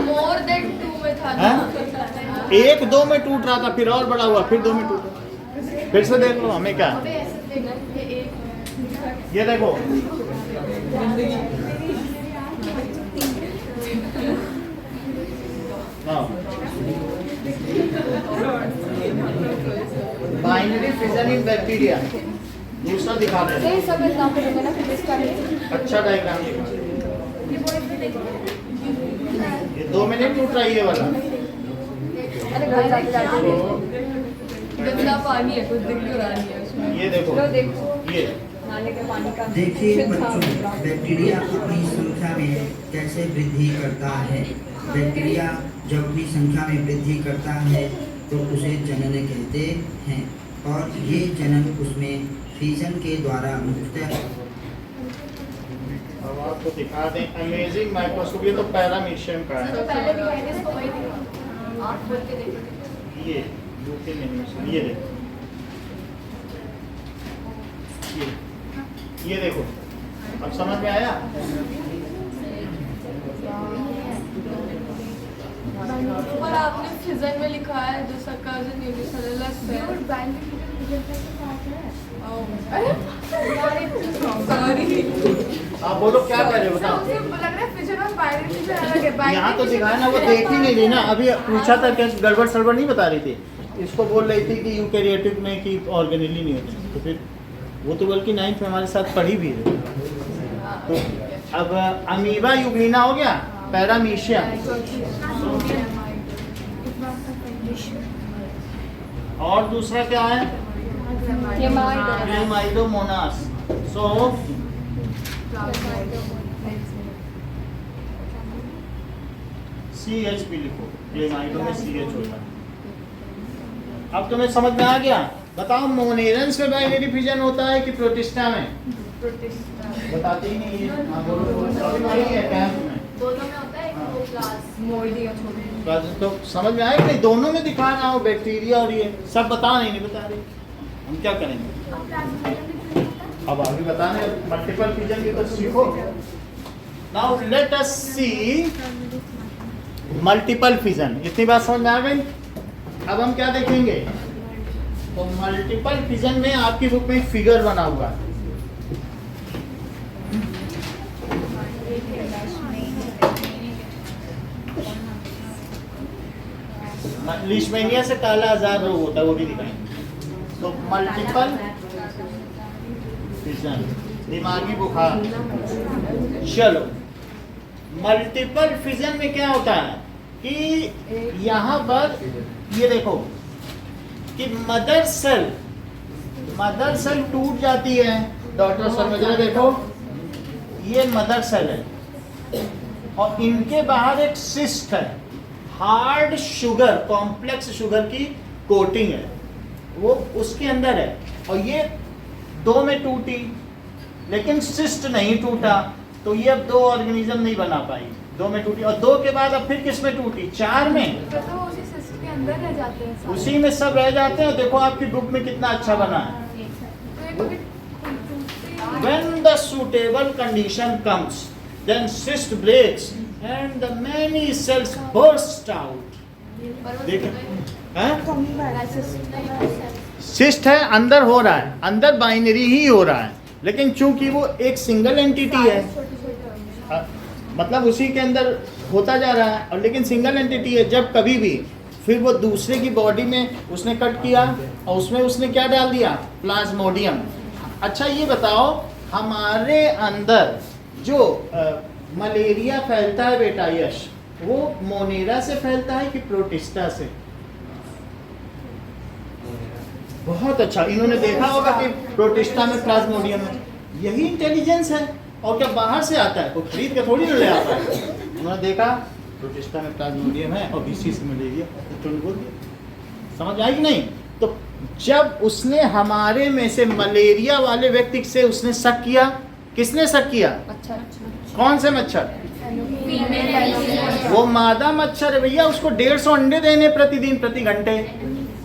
मोर देन 2 में था ना। 1-2 में टूट रहा था, फिर और बड़ा हुआ, फिर 2 में टूटा। फिर से देख लो, हमें क्या, अबे ऐसे देखो, ये एक ये देखो, बाइनरी फिजन इन बैक्टीरिया। दूसरा दिखा दे, ये सब एग्जांपल है ना फिर इसका भी। अच्छा डायग्राम दिखा। ये 2 में नहीं टूट रहा ये वाला। अरे घर जाते जाते गंदा पानी है, कुछ दिख क्यों रहा नहीं है उसमें? ये देखो, लो देखो ये नाले के पानी का देखिए शुद्ध बच्चों, बैक्टीरिया अपनी संख्या में कैसे वृद्धि करता है। बैक्टीरिया जब अपनी संख्या में वृद्धि करता है तो उसे जनन कहते हैं, और ये जनन उसमें फिजन के द्वारा मुख्यतः। अब आपको दिखा दें अमेजिंग माइक्रोस्कोप। ये तो पैरामीशियम का है। पहले दिखाई दे, इसको वही दिखा। आँख खोल के देखो। ये यूके में ये देखो, ये देखो, अब समझ में आया? पर आपने फिजन में लिखा है जो सर्काज़म यूनिसेलुलर सेल सॉरी आप बोलो क्या कह रहे हो बताओ। लग रहा है फिजन और बाइनरी फिजन अलग है। यहाँ तो दिखाया ना, वो देख ही नहीं रही ना। अभी पूछा था क्या गड़बड़ सड़बड़ नहीं बता रही थी, इसको बोल रही थी कि यूकैरियोटिक में कि ऑर्गेनेली नहीं होते, तो फिर वो तो बल्कि 9th में हमारे साथ पढ़ी भी है। तो अब अमीबा यूग्लिना हो गया, पैरामीशिया और दूसरा क्या है क्लेमाइडोमोनास। सो CH लिखो, क्लेमाइडो में CH होता है। अब तुम्हें समझ में आ गया? बताओ मोनेरेंस में बाइनरी फिजन होता है कि प्रोटिस्टा में? बताते ही नहीं है। हाँ, बोलो। अभी वही है कैंप में दोनों में होता है एक वो क्लास तो समझ में आया कि नहीं? दोनों में दिखा रहा हूँ, बैक्टीरिया और ये सब बता नहीं बता रही, हम क्या करेंगे? अब आगे बताने मल्टीपल फिजन की तो सीखो। नाउ लेट अस सी मल्टीपल फिजन। इतनी बात समझ में आ गई? अब हम क्या देखेंगे? तो मल्टीपल फिजन में आपकी बुक में फिगर बना हुआ है। लीशमैनिया से काला आजार रोग होता है, वो भी दिखाएंगे। तो मल्टीपल फिजन, दिमागी बुखार। चलो, मल्टीपल फिजन में क्या होता है कि यहाँ पर ये देखो कि मदर सेल टूट जाती है। डॉक्टर सेल में जरा देखो, ये मदर सेल है और इनके बाहर एक सिस्ट है, हार्ड शुगर, कॉम्प्लेक्स शुगर की कोटिंग है, वो उसके अंदर है। और ये 2 में टूटी, लेकिन सिस्ट नहीं टूटा, तो ये अब 2 ऑर्गेनिज्म नहीं बना पाई। 2 में टूटी और 2 के बाद अब फिर किस में टूटी? 4 में। तो उसी सिस्टम के अंदर रह जाते हैं सारे। उसी में सब रह जाते हैं। देखो आपकी बुक में कितना अच्छा बना है। When the suitable condition comes, then cyst breaks and the many cells burst out. देखो, सिस्ट है, अंदर हो रहा है, अंदर बाइनरी ही हो रहा है, लेकिन चूंकि वो एक सिंगल एंटिटी है, मतलब उसी के अंदर होता जा रहा है, और लेकिन सिंगल एंटिटी है। जब कभी भी फिर वो दूसरे की बॉडी में उसने कट किया और उसमें उसने क्या डाल दिया? प्लाज्मोडियम। अच्छा ये बताओ, हमारे अंदर जो मलेरिया फैलता है बेटा यश, वो मोनेरा से फैलता है कि प्रोटिस्टा से? बहुत अच्छा, इन्होंने देखा होगा कि प्रोटिस्टा में प्लाज्मोडियम है। यही इंटेलिजेंस है। और क्या बाहर से आता है? कोई खरीद के थोड़ी ले आता है। उन्होंने देखा प्रोटिस्टा में प्लाज्मोडियम है और बीसी से मलेरिया, तो बोल दिया। समझ आई कि नहीं? तो जब उसने हमारे में से मलेरिया वाले व्यक्ति से उसने शक किया, किसने शक किया? कौन से मच्छर? वो मादा मच्छर है भैया, उसको 150 अंडे देने प्रतिदिन, प्रति घंटे,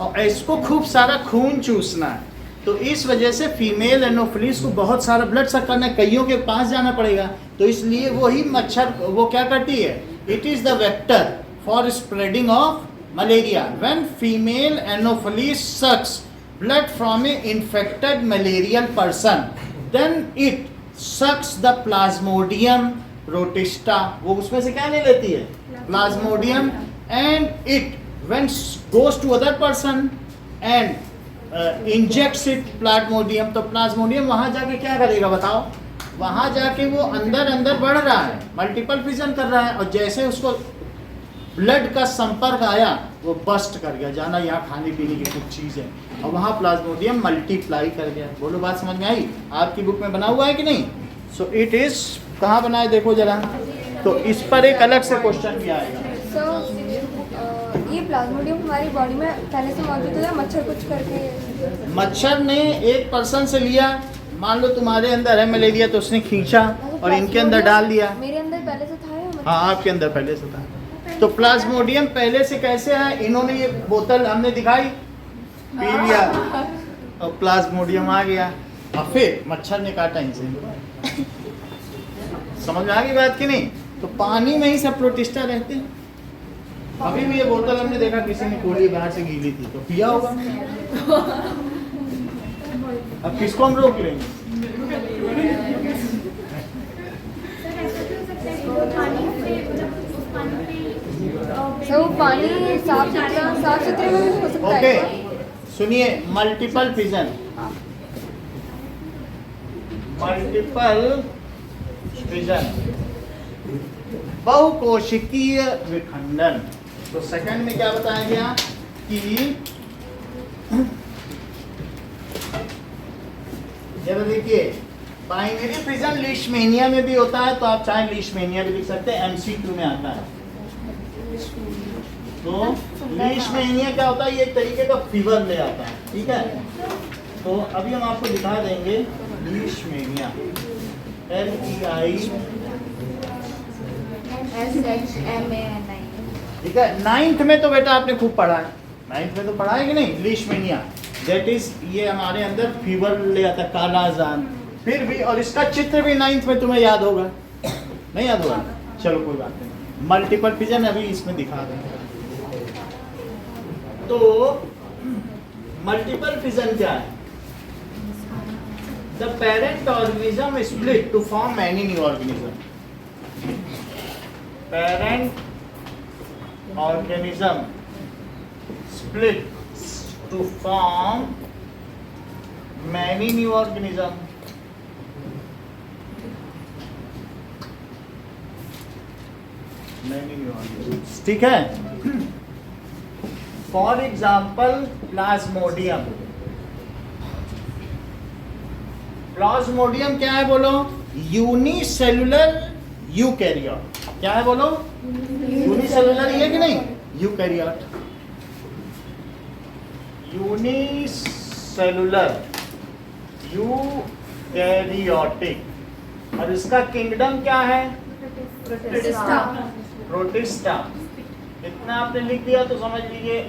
और इसको खूब सारा खून चूसना है। तो इस वजह से फीमेल एनोफिलिस को बहुत सारा ब्लड सक करना है, कईयों के पास जाना पड़ेगा। तो इसलिए वही मच्छर वो क्या करती है? It is the vector for spreading of malaria. When female anopheles sucks blood from a infected malarial person, then it sucks the plasmodium protista. वो उसमें से क्या ले लेती है? Plasmodium. And it when goes to other person and injects it plasmodium, तो plasmodium वहाँ जाके क्या करेगा बताओ? वहाँ जाके वो अंदर अंदर बढ़ रहा है, मल्टीपल फिजन कर रहा है, और जैसे उसको ब्लड का संपर्क आया वो बस्ट कर गया, जाना यहाँ खाने पीने की कुछ चीज़ है, और वहाँ प्लाज्मोडियम मल्टीप्लाई कर गया। बोलो बात समझ में आई? आपकी बुक में बना हुआ है कि नहीं? सो इट इज़ कहाँ बना है देखो जरा, तो इस पर एक अलग से क्वेश्चन भी आएगा। ये प्लाज्मोडियम हमारी बॉडी में पहले से मौजूद है, मच्छर कुछ करके? मच्छर ने एक पर्सन से लिया, मान लो तुम्हारे अंदर है मलेरिया, तो उसने खींचा और इनके अंदर डाल दिया। मेरे अंदर पहले से था या? हाँ, आपके अंदर पहले से था। तो प्लाज्मोडियम पहले से कैसे है? इन्होंने ये बोतल हमने दिखाई, पी लिया और प्लाज्मोडियम आ गया, और फिर मच्छर ने काटा इनसे। समझ में आ गई बात कि नहीं? तो पानी में ही सब प्रोटिस्टा रहते हैं। अभी भी ये बोतल हमने देखा किसी ने खोली बाहर से गीली थी तो पिया होगा। अब किसको हम रोक लेंगे? सर ऐसा भी हो सकता है कि वो पानी से मतलब उस पानी पे सर वो पानी साफ सुथरे में भी हो सकता ओके, है। सुनिए, मल्टीपल फिजन, मल्टीपल फिजन, बहुकोशिकीय विखंडन। तो सेकंड में क्या बताया गया कि जब देखिए बाइनरी फिजन लीशमेनिया में भी होता है, तो आप चाहे लीशमेनिया भी लिख सकते हैं, MCQ में आता है। तो लीशमेनिया क्या होता है? ये एक तरीके का फीवर ले आता है, ठीक है। तो अभी हम आपको दिखा देंगे लीशमेनिया, LEI, SHMANI। ठीक है। 9th में तो बेटा आपने खूब पढ़ा है, 9th में तो पढ़ा है कि नहीं? लीशमेनिया दैट इज, ये हमारे अंदर फीवर ले आता है, कालाजान। फिर भी, और इसका चित्र भी 9th में तुम्हें याद होगा, नहीं याद होगा? चलो कोई बात नहीं, मल्टीपल फिजन अभी इसमें दिखा देंगे। तो मल्टीपल फिजन क्या है? The parent organism split to form many new organism. Parent organism split to form many new organism. Many new organisms. ठीक है? For example, Plasmodium. Plasmodium क्या है बोलो? Unicellular eukaryote. क्या है बोलो? यूनिसेलुलर ही है कि नहीं? Eukaryote, unicellular eukaryotic. और इसका किंगडम क्या है? प्रोटिस्टा। इतना आपने लिख दिया तो समझ लीजिए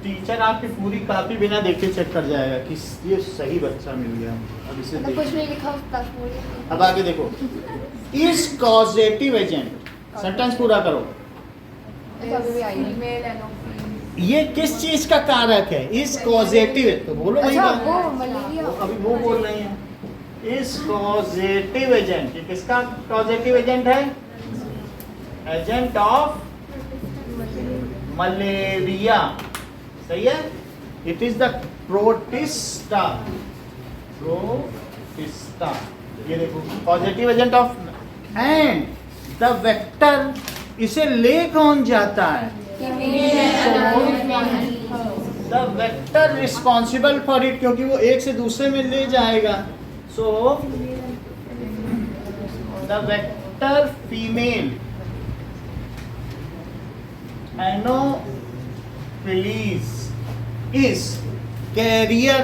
टीचर आपकी पूरी कॉपी बिना देखे चेक कर जाएगा कि ये सही बच्चा मिल गया। अब इसे मतलब कुछ नहीं लिखा उसका। अब आगे देखो, इस कॉजेटिव एजेंट, सेंटेंस पूरा करो। ये किस चीज का कारक है? इस कॉजेटिव, तो बोलो वही अच्छा, बात। वो मलेरिया। अभी वो बोल रही हैं। इस कॉजेटिव एजेंट, ये किसका कॉजेटिव एजेंट है? एजेंट ऑफ मलेरिया, सही है। It is the protista. Protista, ये देखो positive agent of, and the vector, इसे ले कौन जाता है? The vector responsible for it, क्योंकि वो एक से दूसरे में ले जाएगा। So the vector female anopheles is carrier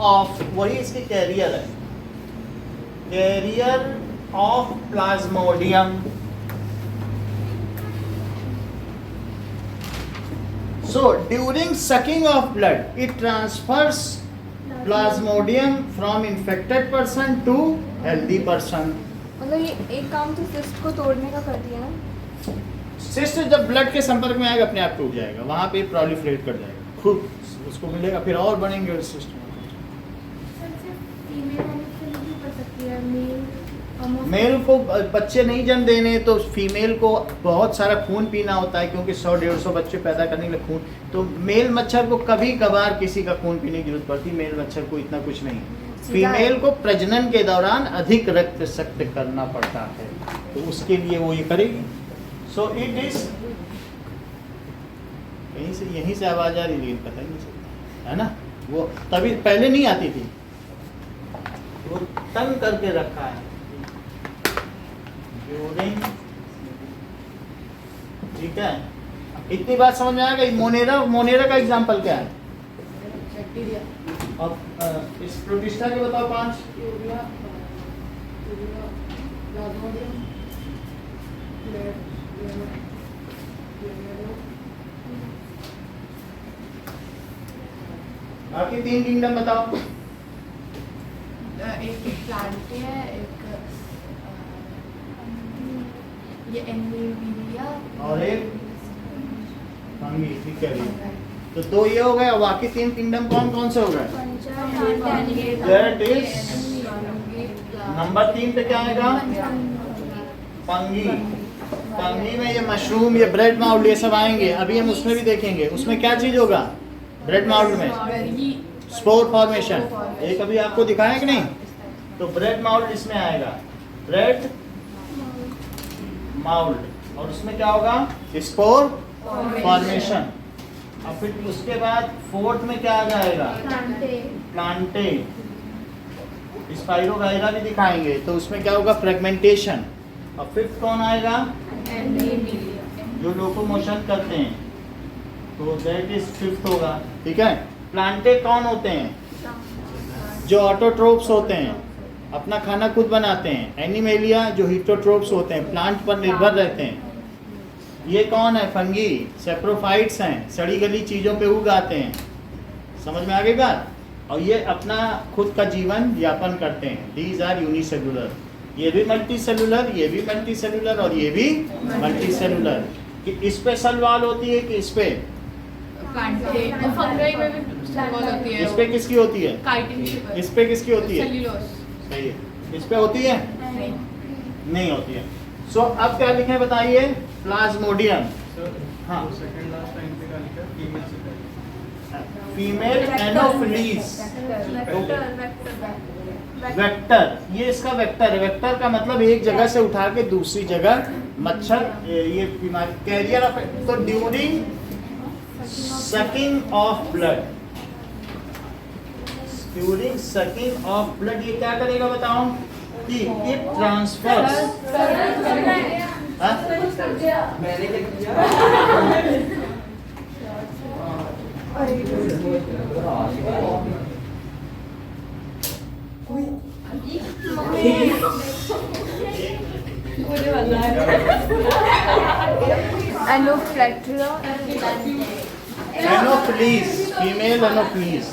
of, वही इसके कैरियर है, carrier of Plasmodium. So during sucking of blood, it transfers plasmodium from infected person to healthy person. मतलब ये एक काम तो सिस्ट को तोड़ने का कर दिया ना। सिस्ट जब ब्लड के संपर्क में आएगा अपने आप टूट जाएगा, वहां पे प्रोलिफरेट कर जाएगा, खूब उसको मिलेगा, फिर और बढ़ेंगे सिस्ट। मेल को बच्चे नहीं जन्म देने, तो फीमेल को बहुत सारा खून पीना होता है, क्योंकि 100-150 बच्चे पैदा करने के लिए खून। तो मेल मच्छर को कभी कभार किसी का खून पीने की जरूरत पड़ती, मेल मच्छर को इतना कुछ नहीं। फीमेल को प्रजनन के दौरान अधिक रक्त सक्त करना पड़ता है, तो उसके लिए वो ये करेगी। सो इट इज, यहीं से आवाज आ रही, लेकिन पता ही नहीं चलता है ना। वो तभी पहले नहीं आती थी, वो तंग करके रखा है। ठीक है, इतनी बात समझ में आ गई। मोनेरा का एग्जांपल क्या है? अब इस प्रोटिस्टा के बताओ 5। बाकी 3 किंगडम बताओ। एक प्लांट है, एक ये एनवीरिया, और एक फंगी, ठीक है। तो दो ये हो गए, और बाकी तीन किंगडम कौन कौन से हो गए? दैट इज नंबर 3 पे क्या आएगा? फंगी। फंगी में ये मशरूम, ये ब्रेड माउल्ड, ये सब आएंगे। अभी हम उसमें भी देखेंगे। उसमें क्या चीज होगा ब्रेड माउल्ड में? Spore formation. ये कभी आपको दिखाया कि नहीं? तो ब्रेड माउल्ड इसमें आएगा, ब्रेड माउल्ड, और उसमें क्या होगा? Spore formation. और फिर उसके बाद 4th में क्या आ जाएगा? प्लांटे। स्पाइरोगाइरा भी दिखाएंगे, तो उसमें क्या होगा? फ्रेगमेंटेशन। और 5th कौन आएगा? जो लोकोमोशन करते हैं, तो दैट इज 5th होगा, ठीक है। प्लांटे कौन होते हैं? जो ऑटोट्रोप्स होते हैं, अपना खाना खुद बनाते हैं। एनिमेलिया जो हिटोट्रोप्स होते हैं, प्लांट पर निर्भर रहते हैं। ये कौन है? फंगी। सेप्रोफाइट्स हैं, सड़ी गली चीज़ों पे उगाते हैं। समझ में आ गई बात? और ये अपना खुद का जीवन यापन करते हैं। These are unicellular. ये भी मल्टी सेलुलर, ये भी मल्टी सेलुलर, और ये भी मल्टी सेलुलर। कि इस पे सेल वॉल होती है कि इस पे? इस पे किसकी होती है? इस पे किसकी होती है? सही है। इस पे होती है? नहीं होती है। सो अब क्या लिखे बताइए? प्लाज्मोडियम। हाँ, सेकंड लास्ट टाइम पे क्या लिखा? फीमेल से पहले फीमेल एनोफिलीज। वेक्टर, ये इसका वेक्टर है। वेक्टर का मतलब एक जगह से उठा के दूसरी जगह मच्छर, ये बीमारी, कैरियर ऑफ। तो during sucking of blood, during sucking of blood ये क्या करेगा बताओ? कि इट ट्रांसफर्स। मैंने क्या किया? एनोफ्लेक्ट्रिया एनोफिलीज, फीमेल एनोफिलीज।